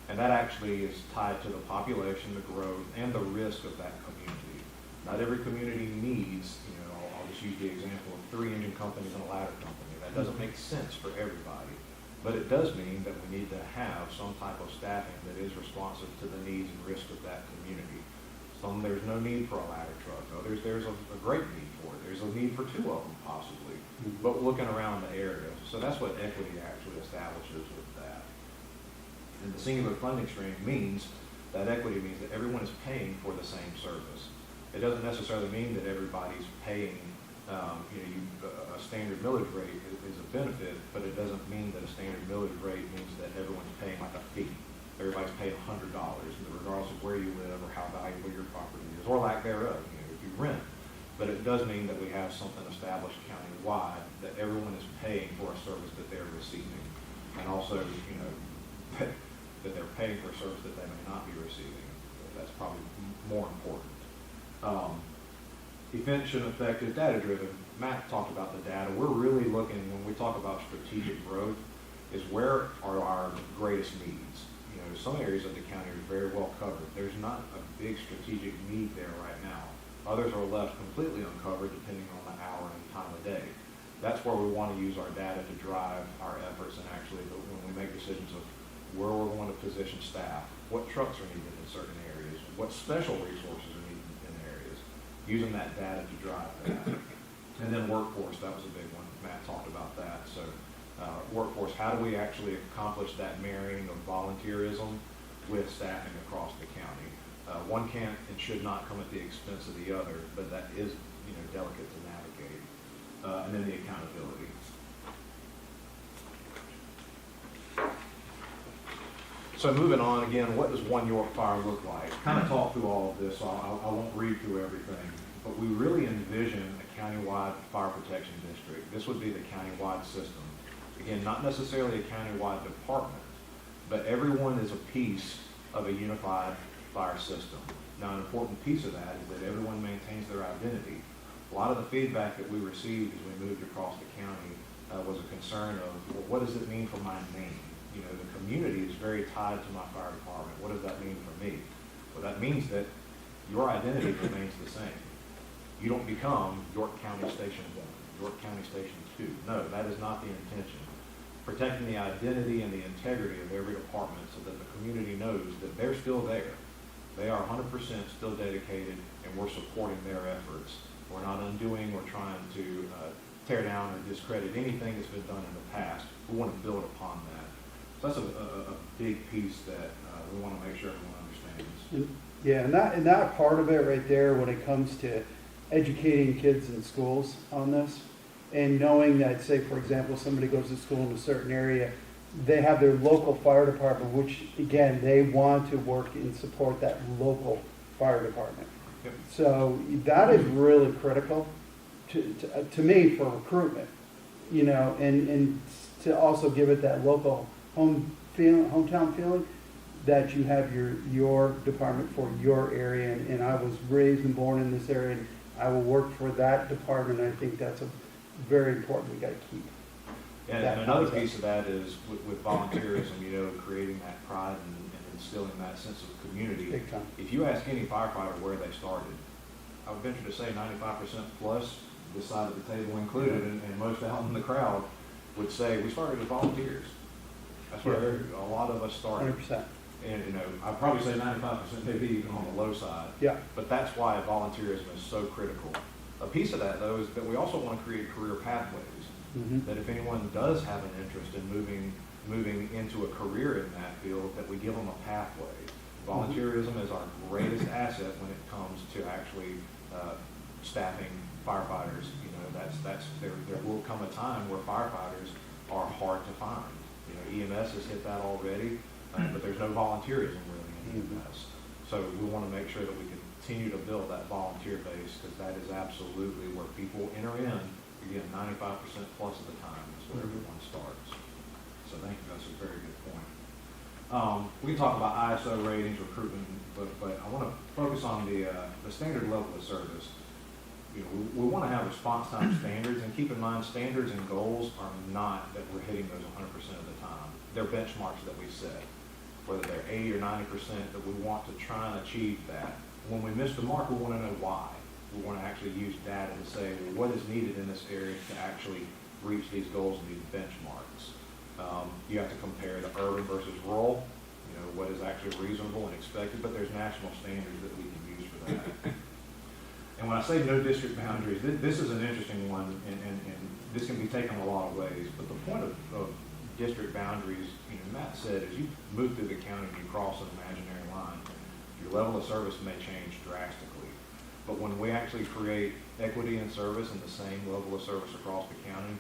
And that actually is tied to the population, the growth, and the risk of that community. Not every community needs, you know, I'll just use the example of 3 engine companies and a ladder company. That doesn't make sense for everybody. But it does mean that we need to have some type of staffing that is responsive to the needs and risks of that community. Some there's no need for a ladder truck. Others there's a great need for it. There's a need for 2 of them possibly. But looking around the area. So that's what equity actually establishes with that. And the singular funding stream means that equity means that everyone is paying for the same service. It doesn't necessarily mean that everybody's paying, a standard millage rate is a benefit, but it doesn't mean that a standard millage rate means that everyone's paying like a fee. Everybody's paying $100, regardless of where you live or how valuable your property is, or lack thereof, you know, if you rent. But it does mean that we have something established countywide that everyone is paying for a service that they're receiving. And also, you know, that they're paying for a service that they may not be receiving. That's probably more important. Efficient, effective, data-driven. Matt talked about the data. We're really looking, when we talk about strategic growth, is where are our greatest needs. You know, some areas of the county are very well covered. There's not a big strategic need there right now. Others are left completely uncovered depending on the hour and time of day. That's where we want to use our data to drive our efforts, and actually when we make decisions of where we're going to position staff, what trucks are needed in certain areas, what special resources are needed in areas, using that data to drive that. And then workforce, that was a big one. Matt talked about that. So workforce, how do we actually accomplish that marrying of volunteerism with staffing across the county? One can't and should not come at the expense of the other, but that is, you know, delicate to navigate. And then the accountability. So moving on, again, what does One York Fire look like? Kind of talk through all of this, so I won't read through everything. But we really envision a countywide fire protection district. This would be the countywide system. Again, not necessarily a countywide department, but everyone is a piece of a unified fire system. Now, an important piece of that is that everyone maintains their identity. A lot of the feedback that we received as we moved across the county was a concern of, well, what does it mean for my name? You know, the community is very tied to my fire department. What does that mean for me? Well, that means that your identity remains the same. You don't become York County Station 1, York County Station 2. No, that is not the intention. Protecting the identity and the integrity of every department so that the community knows that they're still there. They are 100% still dedicated, and we're supporting their efforts. We're not undoing or trying to tear down or discredit anything that's been done in the past. We want to build upon that. So that's a big piece that we want to make sure everyone understands. Yeah, and that part of it right there, when it comes to educating kids in schools on this, and knowing that, say, for example, somebody goes to school in a certain area, they have their local fire department, which, again, they want to work and support that local fire department. Yep. So that is really critical to me for recruitment, you know, and to also give it that local hometown feeling that you have your department for your area. And I was raised and born in this area, and I will work for that department. I think that's a very important. We got to keep. And that another concept. piece of that is with volunteerism, you know, creating that pride and instilling that sense of community. Big time. If you ask any firefighter where they started, I would venture to say 95% plus, this side of the table included, and most out in the crowd, would say we started as volunteers. That's where a lot of us started. 100%. And, you know, I'd probably say 95%, maybe even on the low side. Yeah. But that's why volunteerism is so critical. A piece of that, though, is that we also want to create career pathways. Mm-hmm. That if anyone does have an interest in moving into a career in that field, that we give them a pathway. Volunteerism is our greatest asset when it comes to actually staffing firefighters. You know, there will come a time where firefighters are hard to find. You know, EMS has hit that already, but there's no volunteerism really in EMS. So we want to make sure that we continue to build that volunteer base, because that is absolutely where people enter in. Again, 95% plus of the time is where everyone starts. So thank you, that's a very good point. We can talk about ISO ratings, recruitment, but I want to focus on the standard level of service. You know, we want to have response time standards, and keep in mind, standards and goals are not that we're hitting those 100% of the time. They're benchmarks that we set, whether they're 80 or 90%, that we want to try and achieve that. When we miss the mark, we want to know why. We want to actually use data to say, well, what is needed in this area to actually reach these goals and these benchmarks. You have to compare the urban versus rural, you know, what is actually reasonable and expected, but there's national standards that we can use for that. And when I say no district boundaries, this is an interesting one, and this can be taken a lot of ways, but the point of district boundaries, you know, Matt said, as you move through the county and you cross an imaginary line, your level of service may change drastically. But when we actually create equity in service and the same level of service across the county,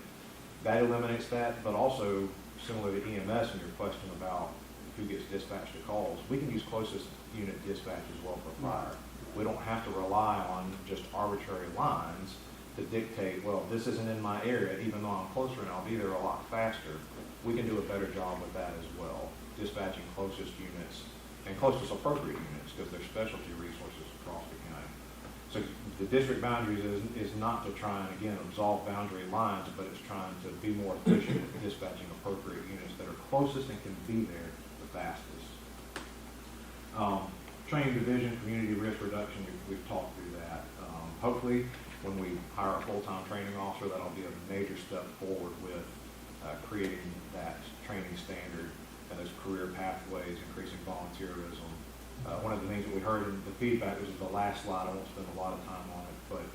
that eliminates that, but also similar to EMS and your question about who gets dispatched to calls, we can use closest unit dispatch as well for fire. We don't have to rely on just arbitrary lines to dictate, well, this isn't in my area, even though I'm closer and I'll be there a lot faster. We can do a better job with that as well, dispatching closest units and closest appropriate units, because they're specialty resources across the county. So the district boundaries is not to try and, again, absolve boundary lines, but it's trying to be more efficient with dispatching appropriate units that are closest and can be there the fastest. Training division, community risk reduction, we've talked through that. Hopefully, when we hire a full-time training officer, that'll be a major step forward with creating that training standard and those career pathways, increasing volunteerism. One of the things that we heard in the feedback, this is the last slide, I won't spend a lot of time on it, but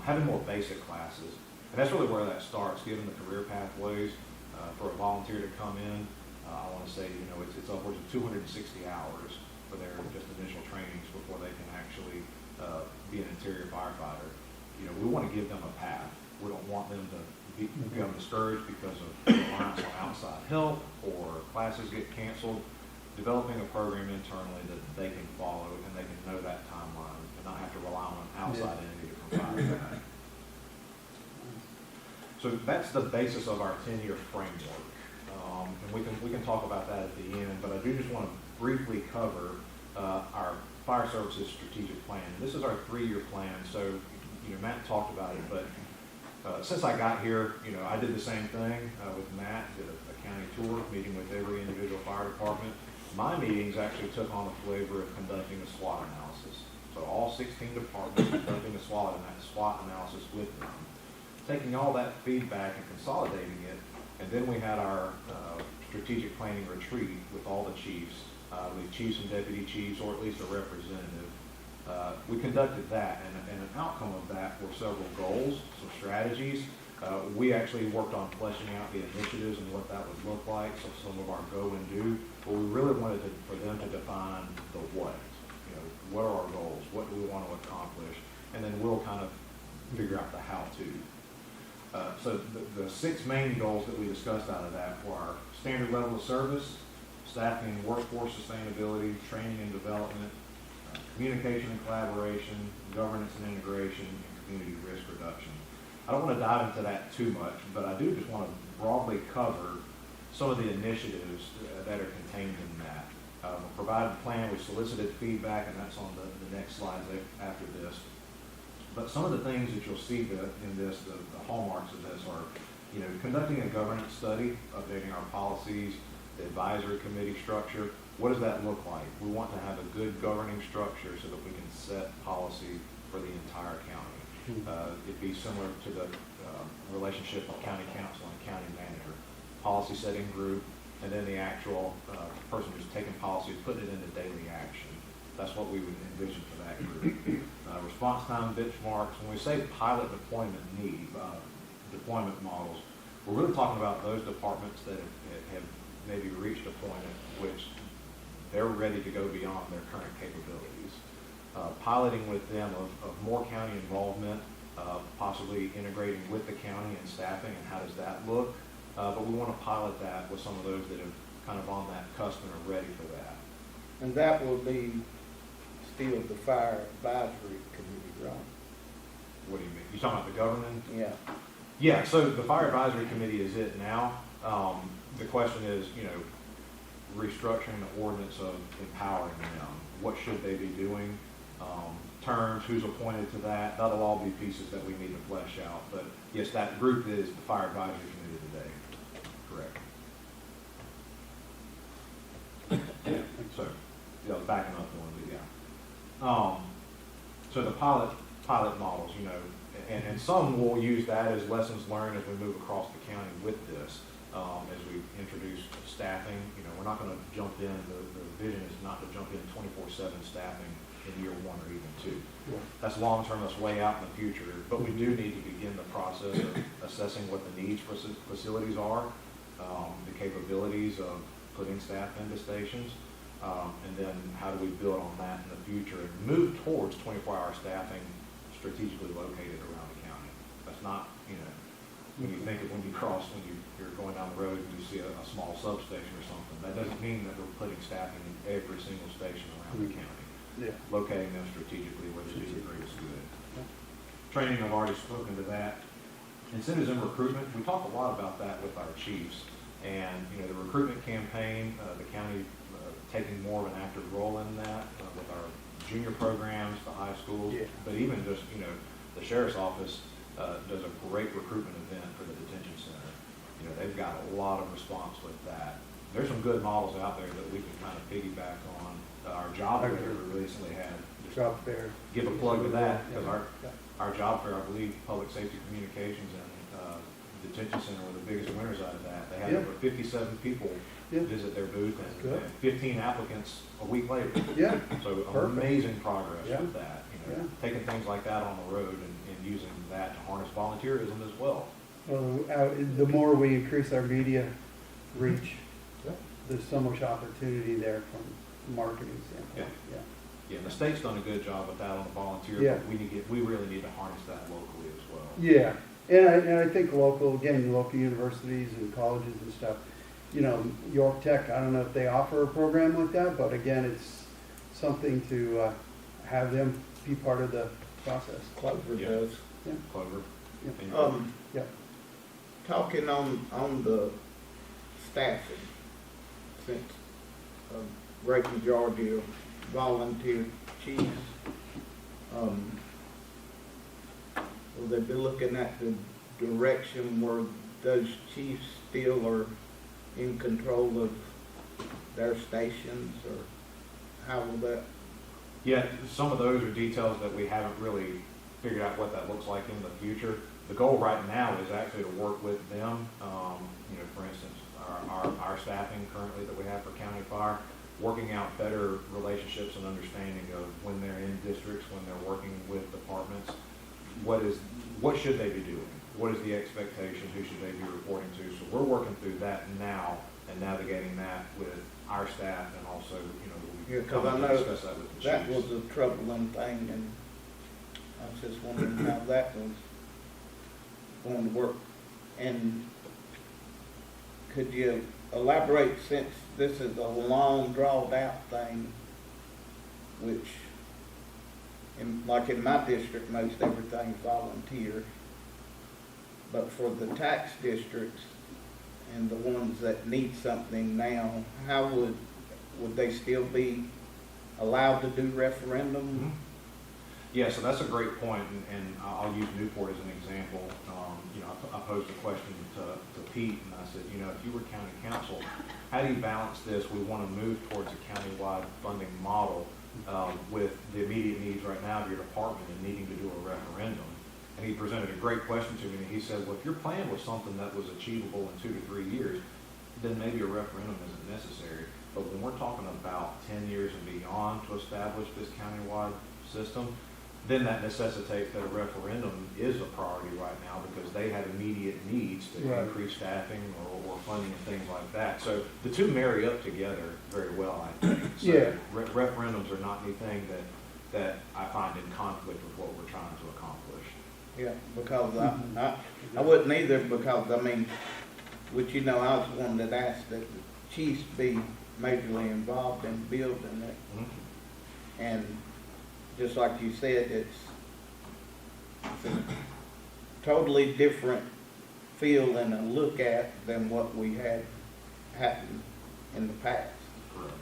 having more basic classes. And that's really where that starts, given the career pathways for a volunteer to come in. I want to say, you know, it's upwards of 260 hours for their just initial trainings before they can actually be an interior firefighter. You know, we want to give them a path. We don't want them to become discouraged because of reliance on outside help or classes get canceled. developing a program internally that they can follow and they can know that timeline and not have to rely on an outside entity to provide that. So that's the basis of our 10-year framework. And we can talk about that at the end, but I do just want to briefly cover our fire services strategic plan. This is our 3-year plan, so, you know, Matt talked about it, but since I got here, you know, I did the same thing with Matt, did a county tour, meeting with every individual fire department. My meetings actually took on the flavor of conducting a SWOT analysis. So all 16 departments conducting a SWOT analysis with them, taking all that feedback and consolidating it, and then we had our strategic planning retreat with all the chiefs, with chiefs and deputy chiefs, or at least a representative. We conducted that, and an outcome of that were several goals, some strategies. We actually worked on fleshing out the initiatives and what that would look like, so some of our go and do. But we really wanted for them to define the what. You know, what are our goals? What do we want to accomplish? And then we'll kind of figure out the how-to. So the 6 main goals that we discussed out of that were our standard level of service, staffing and workforce sustainability, training and development, communication and collaboration, governance and integration, and community risk reduction. I don't want to dive into that too much, but I do just want to broadly cover some of the initiatives that are contained in that. We provided a plan, we solicited feedback, and that's on the next slides after this. But some of the things that you'll see in this, the hallmarks of this are, you know, conducting a governance study, updating our policies, the advisory committee structure. What does that look like? We want to have a good governing structure so that we can set policy for the entire county. It'd be similar to the relationship of county council and county manager. Policy setting group, and then the actual person who's taking policy, putting it into daily action. That's what we would envision for that group. Response time benchmarks. When we say pilot deployment deployment models, we're really talking about those departments that have maybe reached a point at which they're ready to go beyond their current capabilities. Piloting with them of more county involvement, possibly integrating with the county and staffing, and how does that look? But we want to pilot that with some of those that are kind of on that cusp and are ready for that. And that will be still the fire advisory committee, right? What do you mean? You talking about the governing? Yeah. Yeah, so the fire advisory committee is it now. The question is, you know, restructuring the ordinance of empowering them. What should they be doing? Terms, who's appointed to that? That'll all be pieces that we need to flesh out. But yes, that group is the fire advisory committee today. Correct. So, yeah, I was backing up one, but yeah. So the pilot models, you know, and some will use that as lessons learned as we move across the county with this. As we introduce staffing, you know, we're not going to jump in. The vision is not to jump in 24/7 staffing in year 1 or even 2. Yeah. That's long term. That's way out in the future. But we do need to begin the process of assessing what the needs for facilities are, the capabilities of putting staff into stations, and then how do we build on that in the future and move towards 24-hour staffing strategically located around the county. That's not, you know, when you think of when you're going down the road and you see a small substation or something, that doesn't mean that we're putting staffing in every single station around the county. Yeah. Locating them strategically where they do the greatest good. Training, I've already spoken to that. Incentives and recruitment, we talk a lot about that with our chiefs. And, you know, the recruitment campaign, the county taking more of an active role in that with our junior programs, the high schools, Yeah. but even just, you know, the sheriff's office does a great recruitment event for the detention center. You know, they've got a lot of response with that. There's some good models out there that we can kind of piggyback on. Our job fair we recently had. Job fair. Give a plug to that, because Yeah. our job fair, I believe, Public Safety Communications and Detention Center were the biggest winners out of that. They had Yeah. over 57 people Yeah. visit their booth Good. and 15 applicants a week later. Yeah. So Perfect. amazing progress Yeah. with that, you know, Yeah. taking things like that on the road and using that to harness volunteerism as well. Well, the more we increase our media reach, Yeah. there's so much opportunity there from a marketing standpoint. Yeah. Yeah, the state's done a good job with that on the volunteer, Yeah. but we really need to harness that locally as well. Yeah, and I think local universities and colleges and stuff, you know, York Tech, I don't know if they offer a program like that, but again, it's something to have them be part of the process. Clover Yeah. does. Clover. Yeah. And- Yep. Talking on the staffing, since a great majority of volunteer chiefs, will they be looking at the direction where those chiefs still are in control of their stations, or how will that? Yeah, some of those are details that we haven't really figured out what that looks like in the future. The goal right now is actually to work with them. You know, for instance, our staffing currently that we have for county fire, working out better relationships and understanding of when they're in districts, when they're working with departments, what should they be doing? What is the expectation? Who should they be reporting to? So we're working through that now and navigating that with our staff, and also, you know, Yeah, we 'cause I come know to discuss that with the chiefs. That was a troubling thing, and I was just wondering how that was going to work. And could you elaborate, since this is a long, drawn-out thing, which, like in my district, most everything's volunteer, but for the tax districts and the ones that need something now, how would they still be allowed to do referendum? Mhm. Yeah, so that's a great point, and I'll use Newport as an example. You know, I posed a question to Pete, and I said, you know, if you were county council, how do you balance this? We want to move towards a countywide funding model with the immediate needs right now of your department and needing to do a referendum. And he presented a great question to me, and he said, well, if your plan was something that was achievable in 2 to 3 years, then maybe a referendum isn't necessary. But when we're talking about 10 years and beyond to establish this countywide system, then that necessitates that a referendum is a priority right now, because they have immediate needs to Right. increase staffing or funding and things like that. So the two marry up together very well, I think. So Yeah. referendums are not anything that I find in conflict with what we're trying to accomplish. Yeah, because I wouldn't either, because, I mean, which, you know, I was one that asked that the chiefs be majorly involved in building it. Mhm. And just like you said, it's a totally different feel and a look at than what we had happen in the past. Correct.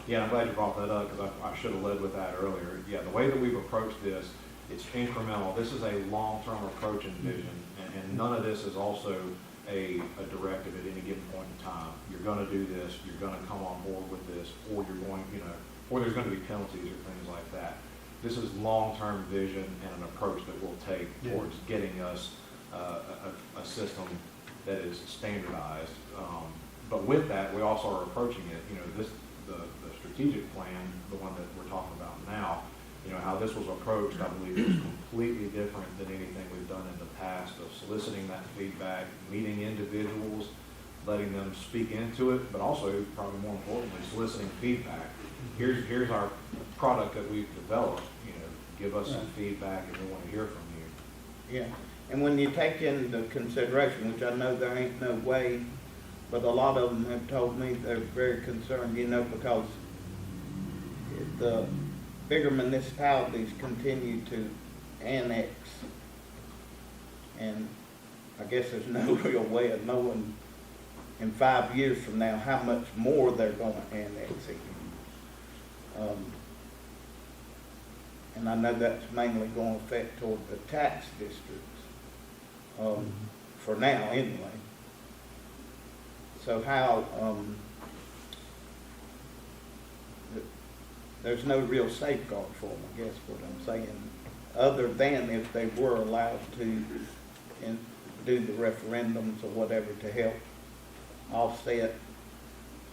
Yeah, I'm glad you brought that up, because I should have led with that earlier. Yeah, the way that we've approached this, it's incremental. This is a long-term approach and vision, and none of this is also a directive at any given point in time. You're gonna do this, you're gonna come on board with this, or you're going, you know, or there's gonna be penalties or things like that. This is long-term vision and an approach that we'll take Yeah. towards getting us a system that is standardized. But with that, we also are approaching it, you know, the strategic plan, the one that we're talking about now, you know, how this was approached, I believe is completely different than anything we've done in the past, of soliciting that feedback, meeting individuals, letting them speak into it, but also, probably more importantly, soliciting feedback. Here's our product that we've developed, you know, give us some feedback, and we want to hear from you. Yeah, and when you take into consideration, which I know there ain't no way, but a lot of them have told me they're very concerned, you know, because the bigger municipalities continue to annex, and I guess there's no real way of knowing in 5 years from now how much more they're gonna annex it. And I know that's mainly gonna affect toward the tax districts, for now anyway. So how, there's no real safeguard for them, I guess what I'm saying, other than if they were allowed to do the referendums or whatever to help offset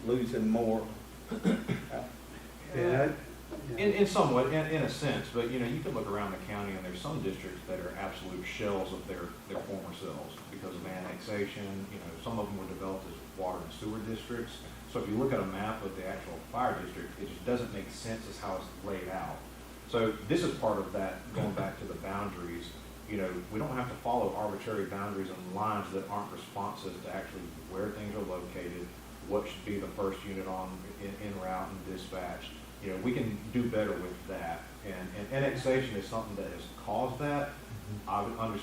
losing more. Yeah. In somewhat, in a sense, but you know, you can look around the county and there's some districts that are absolute shells of their former selves because of annexation. You know, some of them were developed as water and sewer districts. So if you look at a map of the actual fire district, it just doesn't make sense as how it's laid out. So this is part of that, going back to the boundaries you know, we don't have to follow arbitrary boundaries and lines that aren't responsive to actually where things are located, what should be the first unit on in route and dispatch. You know, we can do better with that. And annexation is something that has caused that. I would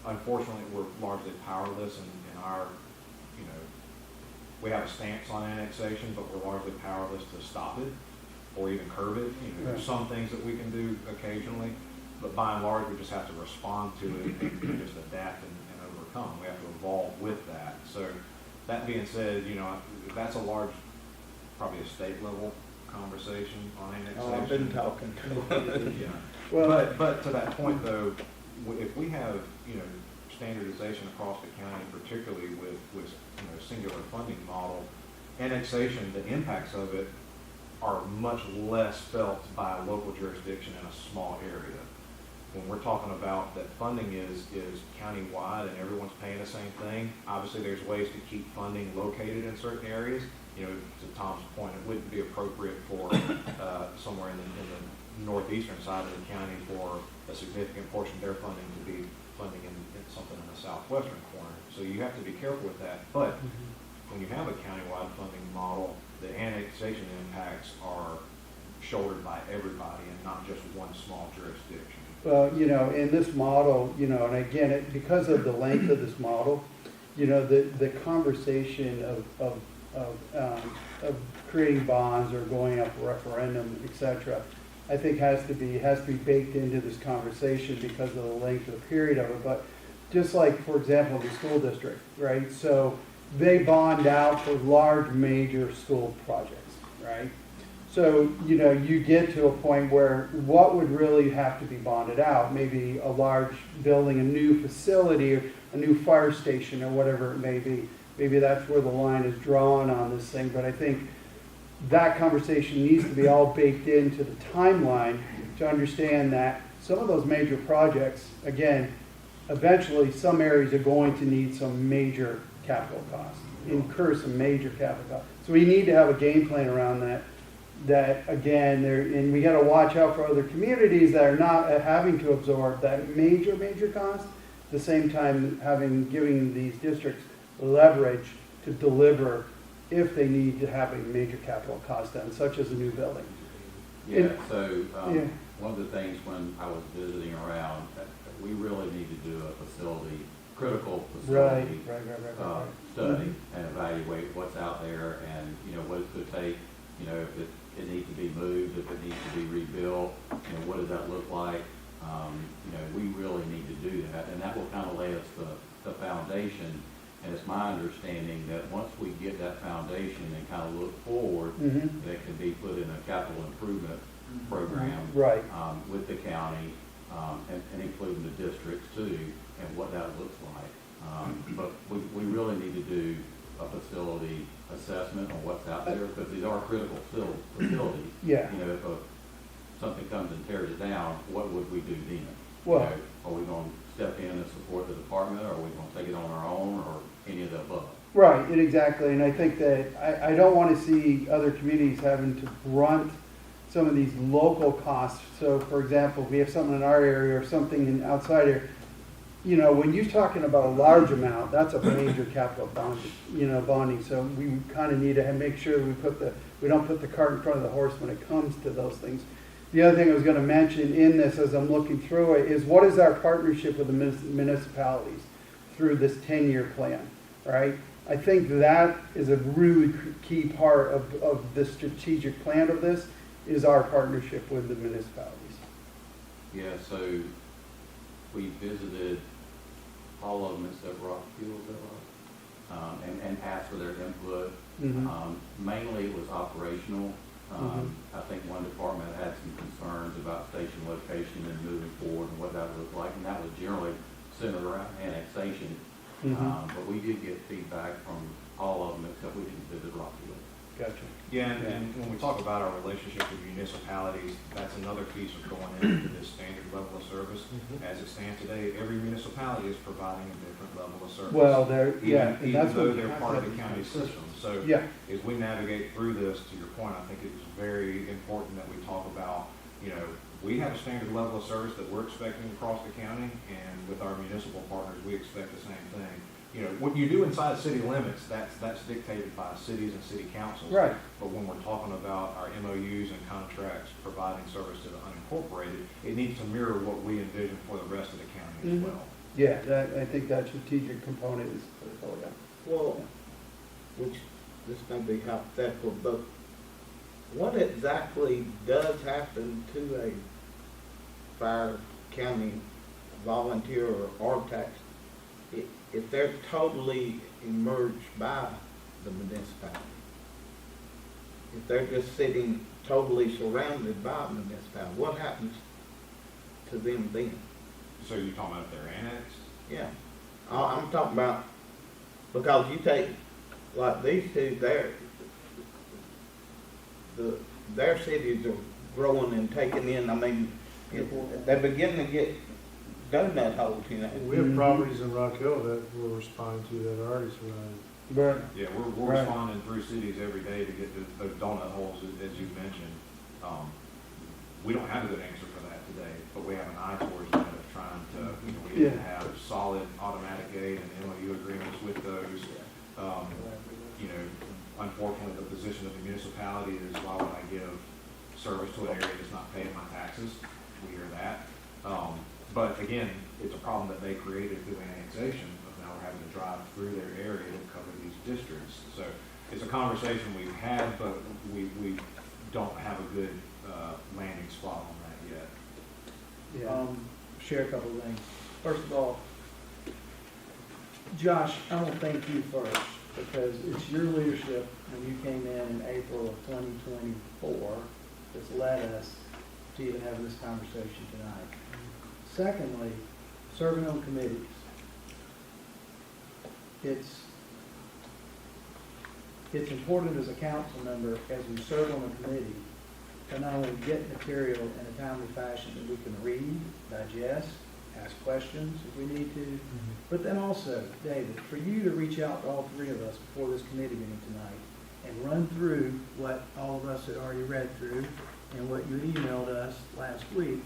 unfortunately, we're largely powerless in our, you know, we have a stance on annexation, but we're largely powerless to stop it or even curb it. You know, there's some things that we can do occasionally, but by and large, we just have to respond to it and just adapt and overcome. We have to evolve with that. So that being said, you know, that's a large, probably a state level conversation on annexation. Oh, I've been talking to Yeah. Well, But to that point though, if we have, you know, standardization across the county, particularly with, you know, singular funding model, annexation, the impacts of it are much less felt by a local jurisdiction in a small area. When we're talking about that funding is countywide and everyone's paying the same thing, obviously there's ways to keep funding located in certain areas. You know, to Tom's point, it wouldn't be appropriate for somewhere in the northeastern side of the county for a significant portion of their funding to be funding in something in the southwestern corner. So you have to be careful with that. But when you have a countywide funding model, the annexation impacts are shouldered by everybody and not just one small jurisdiction. well, you know, in this model, you know, and again, because of the length of this model, you know, the conversation of creating bonds or going up a referendum, et cetera, I think has to be baked into this conversation because of the length of the period of it. But just like, for example, the school district, right? So they bond out for large major school projects, right? So, you know, you get to a point where what would really have to be bonded out? Maybe a large building, a new facility, or a new fire station, or whatever it may be. Maybe that's where the line is drawn on this thing. But I think that conversation needs to be all baked into the timeline to understand that some of those major projects, again, eventually some areas are going to need some major capital costs, incur some major capital costs. So we need to have a game plan around that again, and we got to watch out for other communities that are not having to absorb that major cost, at the same time giving these districts leverage to deliver if they need to have a major capital cost done, such as a new building. Yeah, so, Yeah. one of the things when I was visiting around, we really need to do a critical Right. facility Right. study and evaluate what's out there and, you know, what it's going to take, you know, if it needs to be moved, if it needs to be rebuilt, you know, what does that look like? You know, we really need to do that, and that will kind of lay us the foundation. And it's my understanding that once we get that foundation and kind of look forward, Mhm. that can be put in a capital improvement program. Right. With the county, and including the districts too, and what that looks like. But we really need to do a facility assessment on what's out there, because these are critical facilities. Yeah. You know, if something comes and tears it down, what would we do then? Well- You know, are we going to step in and support the department, or are we going to take it on our own, or any of the above? Right, and exactly, and I think that I don't want to see other communities having to brunt some of these local costs. So, for example, if we have something in our area or something in outside here, you know, when you're talking about a large amount, that's a major capital bonding. So we kind of need to make sure we don't put the cart in front of the horse when it comes to those things. The other thing I was going to mention in this, as I'm looking through it, is what is our partnership with the municipalities through this 10-year plan, right? I think that is a really key part of the strategic plan of this, is our partnership with the municipalities. Yeah, so we visited all of them except Rockfield, and asked for their input. Mhm. Mainly it was operational. Mhm. I think one department had some concerns about station location and moving forward and what that looked like, and that was generally centered around annexation. Mhm. But we did get feedback from all of them except we didn't visit Rockfield. Gotcha. Yeah, and when we talk about our relationship with municipalities, that's another piece of going into this standard level of service. As it stands today, every municipality is providing a different level of service. Well, yeah, and Even that's though what they're part of the county system. So Yeah. as we navigate through this, to your point, I think it's very important that we talk about, you know, we have a standard level of service that we're expecting across the county, and with our municipal partners, we expect the same thing. You know, what you do inside city limits, that's dictated by cities and city councils. Right. But when we're talking about our MOUs and contracts providing service to the unincorporated, it needs to mirror what we envision for the rest of the county as Mhm. well. Yeah, I think that strategic component is critical, yeah. Well, which, this may be hypothetical, but what exactly does happen to a fire county volunteer or tax if they're totally emerged by the municipality? If they're just sitting totally surrounded by the municipality, what happens to them then? So you're talking about if they're annexed? Yeah, I'm talking about, because you take, like these two, their cities are growing and taking in, I mean, they're beginning to get donut holes, you know. We have Mhm. properties in Rock Hill that we're responding to that are already surrounded. But, Yeah, we're Right. responding through cities every day to get those donut holes, as you mentioned. We don't have a good answer for that today, but we have an eye towards that of trying to, you know, we need to Yeah. have solid automatic aid and MOU agreements with those. You know, unfortunately, the position of the municipality is, why would I give service to an area that's not paying my taxes? We hear that. But again, it's a problem that they created through annexation, of now we're having to drive through their area to cover these districts. So it's a conversation we've had, but we don't have a good landing spot on that yet. yeah. Share a couple of things. First of all, Josh, I want to thank you first, because it's your leadership when you came in April of 2024 that's led us to even having this conversation tonight. Secondly, serving on committees. It's important as a council member, as we serve on a committee, to not only get material in a timely fashion that we can read, digest, ask questions if we need to, but then also, David, for you to reach out to all three of us before this committee meeting tonight and run through what all of us had already read through and what you emailed us last week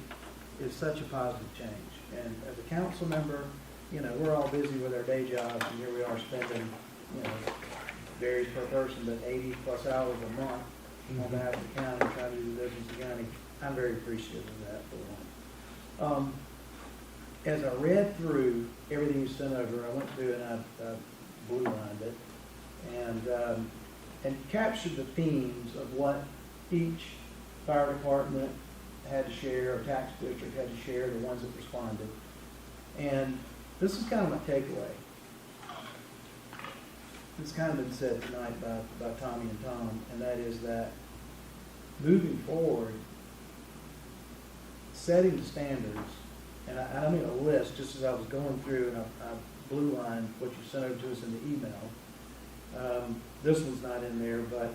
is such a positive change. And as a council member, you know, we're all busy with our day jobs, and here we are spending, you know, varies per person, but 80+ hours a month on behalf of the county, trying to do the business of the county. I'm very appreciative of that, for one. As I read through everything you sent over, I went through and I blue-lined it and captured the themes of what each fire department had to share, or tax district had to share, the ones that responded. And this is kind of my takeaway. It's kind of been said tonight by Tommy and Tom, and that is that moving forward, setting the standards, and I don't mean a list, just as I was going through and I blue-lined what you sent over to us in the email. This one's not in there, but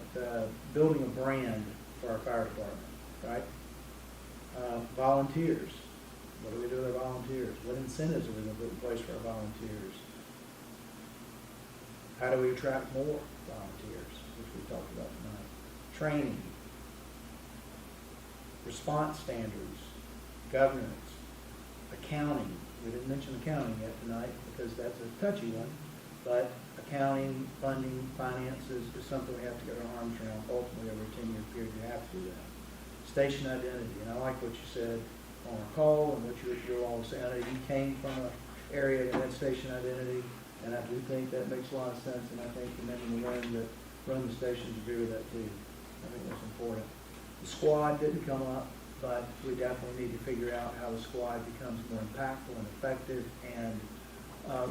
building a brand for our fire department, right? Volunteers. What do we do with our volunteers? What incentives are we going to put in place for our volunteers? How do we attract more volunteers, which we talked about tonight? Training, response standards, governance, accounting. We didn't mention accounting yet tonight because that's a touchy one, but accounting, funding, finances is something we have to get our arms around. Ultimately, over a 10-year period, you have to do that. Station identity, and I like what you said on our call and what you're all saying. I know you came from an area that had station identity, and I do think that makes a lot of sense, and I think the men and the women that run the stations agree with that too. I think that's important. The squad didn't come up, but we definitely need to figure out how the squad becomes more impactful and effective and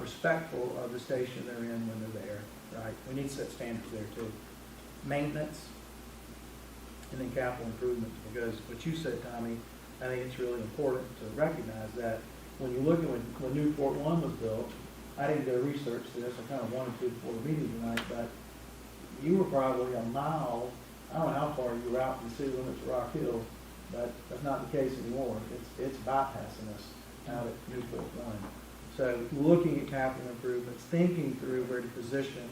respectful of the station they're in when they're there, right? We need to set standards there too. Maintenance, and then capital improvements, because what you said, Tommy, I think it's really important to recognize that when you look at when Newport One was built, I didn't go research this, I kind of wanted to before the meeting tonight, but you were probably a mile, I don't know how far you were out from the city limits of Rock Hill, but that's not the case anymore. It's bypassing us out at Newport One. So looking at capital improvements, thinking through where to position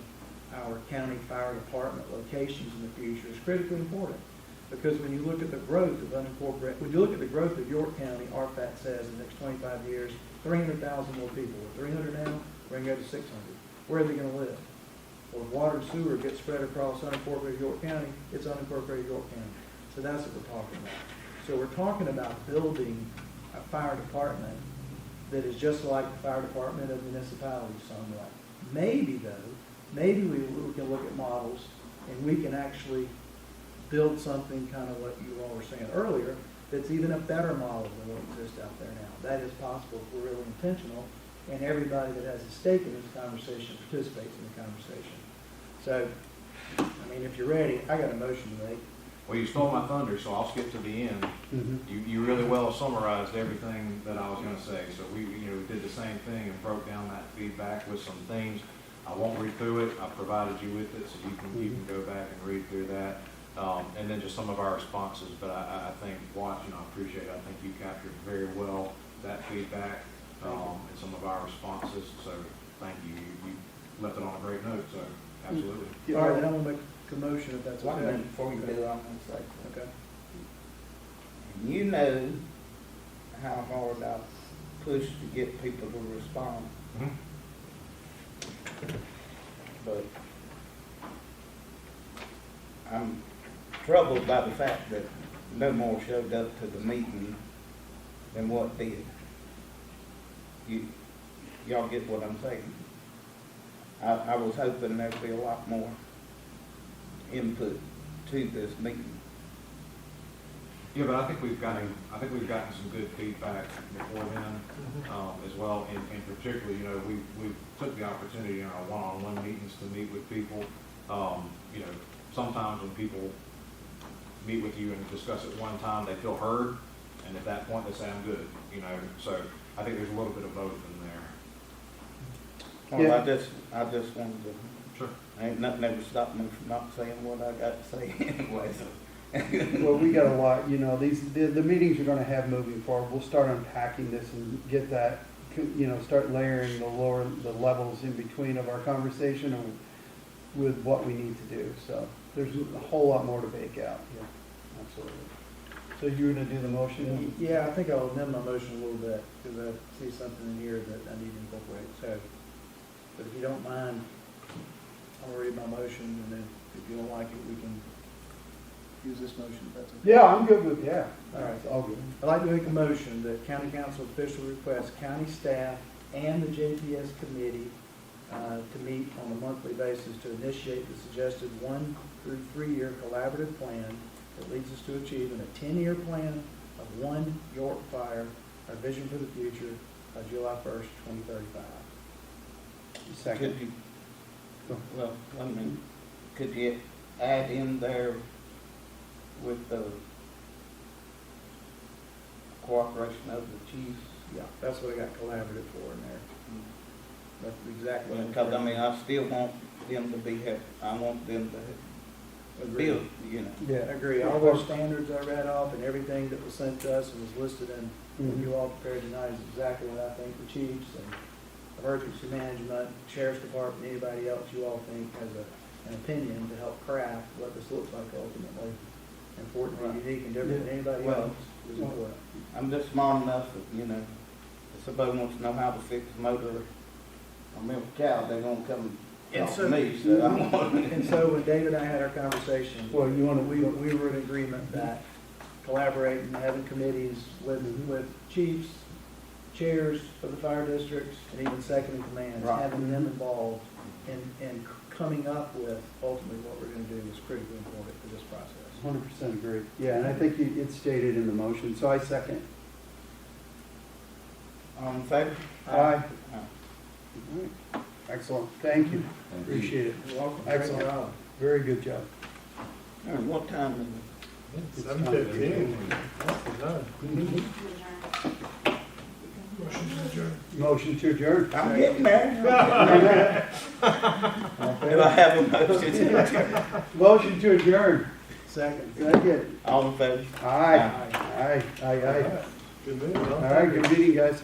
our county fire department locations in the future is critically important. Because when you look at the growth of unincorporated, when you look at the growth of York County, RFAT says in the next 25 years, 300,000 more people. We're 300 now, we're gonna go to 600. Where are they gonna live? Well, if water and sewer gets spread across unincorporated York County, it's unincorporated York County. So that's what we're talking about. So we're talking about building a fire department that is just like the fire department of municipalities somewhat. Maybe though, maybe we can look at models and we can actually build something kind of what you all were saying earlier, that's even a better model than what exists out there now. That is possible if we're really intentional, and everybody that has a stake in this conversation participates in the conversation. So, I mean, if you're ready, I got a motion to make. Well, you stole my thunder, so I'll skip to the end. Mhm. You really well summarized everything that I was gonna say. So we did the same thing and broke down that feedback with some themes. I won't read through it. I provided you with it, so you can go back and read through that. And then just some of our responses, but I think, Watts, I appreciate it. I think you captured very well that feedback, and some of our responses, so thank you. You left it on a great note, so absolutely. All right, then I'm gonna make a motion if that's One okay. minute before you do it, I'm gonna say, Okay. you know how hard I push to get people to respond, Mhm. but I'm troubled by the fact that no more showed up to the meeting than what did. Y'all get what I'm saying? I was hoping there'd be a lot more input to this meeting. Yeah, but I think we've gotten some good feedback before then, as well, and particularly, we took the opportunity in our one-on-one meetings to meet with people. Sometimes when people meet with you and discuss it one time, they feel heard, and at that point, they say, I'm good, so I think there's a little bit of both in there. Well, Yeah. I just wanted to, Sure. ain't nothing ever stopped me from not saying what I got to say anyway, so. Well, we got a lot, the meetings we're gonna have moving forward, we'll start unpacking this and get that, start layering the levels in between of our conversation and with what we need to do, so there's a whole lot more to bake out, yeah, absolutely. So you're gonna do the motion? Yeah, I think I'll amend my motion a little bit, because I see something in here that I need to incorporate, so, but if you don't mind, I'll read my motion, and then if you don't like it, we can use this motion, if that's okay. Yeah, I'm good with, yeah, All right. it's all good. I'd like to make a motion that county council official requests county staff and the JPS committee to meet on a monthly basis to initiate the suggested 1 through 3 year collaborative plan that leads us to achieving a 10-year plan of one York fire, our vision for the future, by July 1st, 2035. Second. Could you, well, I mean, could you add in there with the cooperation of the chiefs? Yeah, that's what I got collaborative for in there. That's exactly what Because, I mean, I still want them to be helped, I want them to build, Yeah, I agree. All those standards I read off and everything that was sent to us and was listed in what you all prepared tonight is exactly what I think the chiefs and emergency management, sheriff's department, anybody else you all think has an opinion to help craft what this looks like ultimately. Important and unique and different than anybody Well, else is important. I'm just smart enough that, if somebody wants to know how to fix a motor or milk a cow, they're gonna come And talk so- to me, so I'm gonna. And so when David and I had our conversation, Well, you wanna, we were in agreement that collaborating, having committees with chiefs, chairs of the fire districts, and even second in command, Right. having them involved and coming up with ultimately what we're gonna do is critically important for this process. 100% agree. Yeah, and I think it's stated in the motion, so I second. All in favor? Aye. Aye. All right. Excellent, thank you. Appreciate it. You're welcome. Great Excellent. job. Very good job. All right, what time is it? 7:15. Motion to adjourn. I'm getting there. Do I have a motion? Motion to adjourn. Second. Second. All in favor? Aye. Aye. Aye. Aye. Good move, huh? All right, good meeting, guys.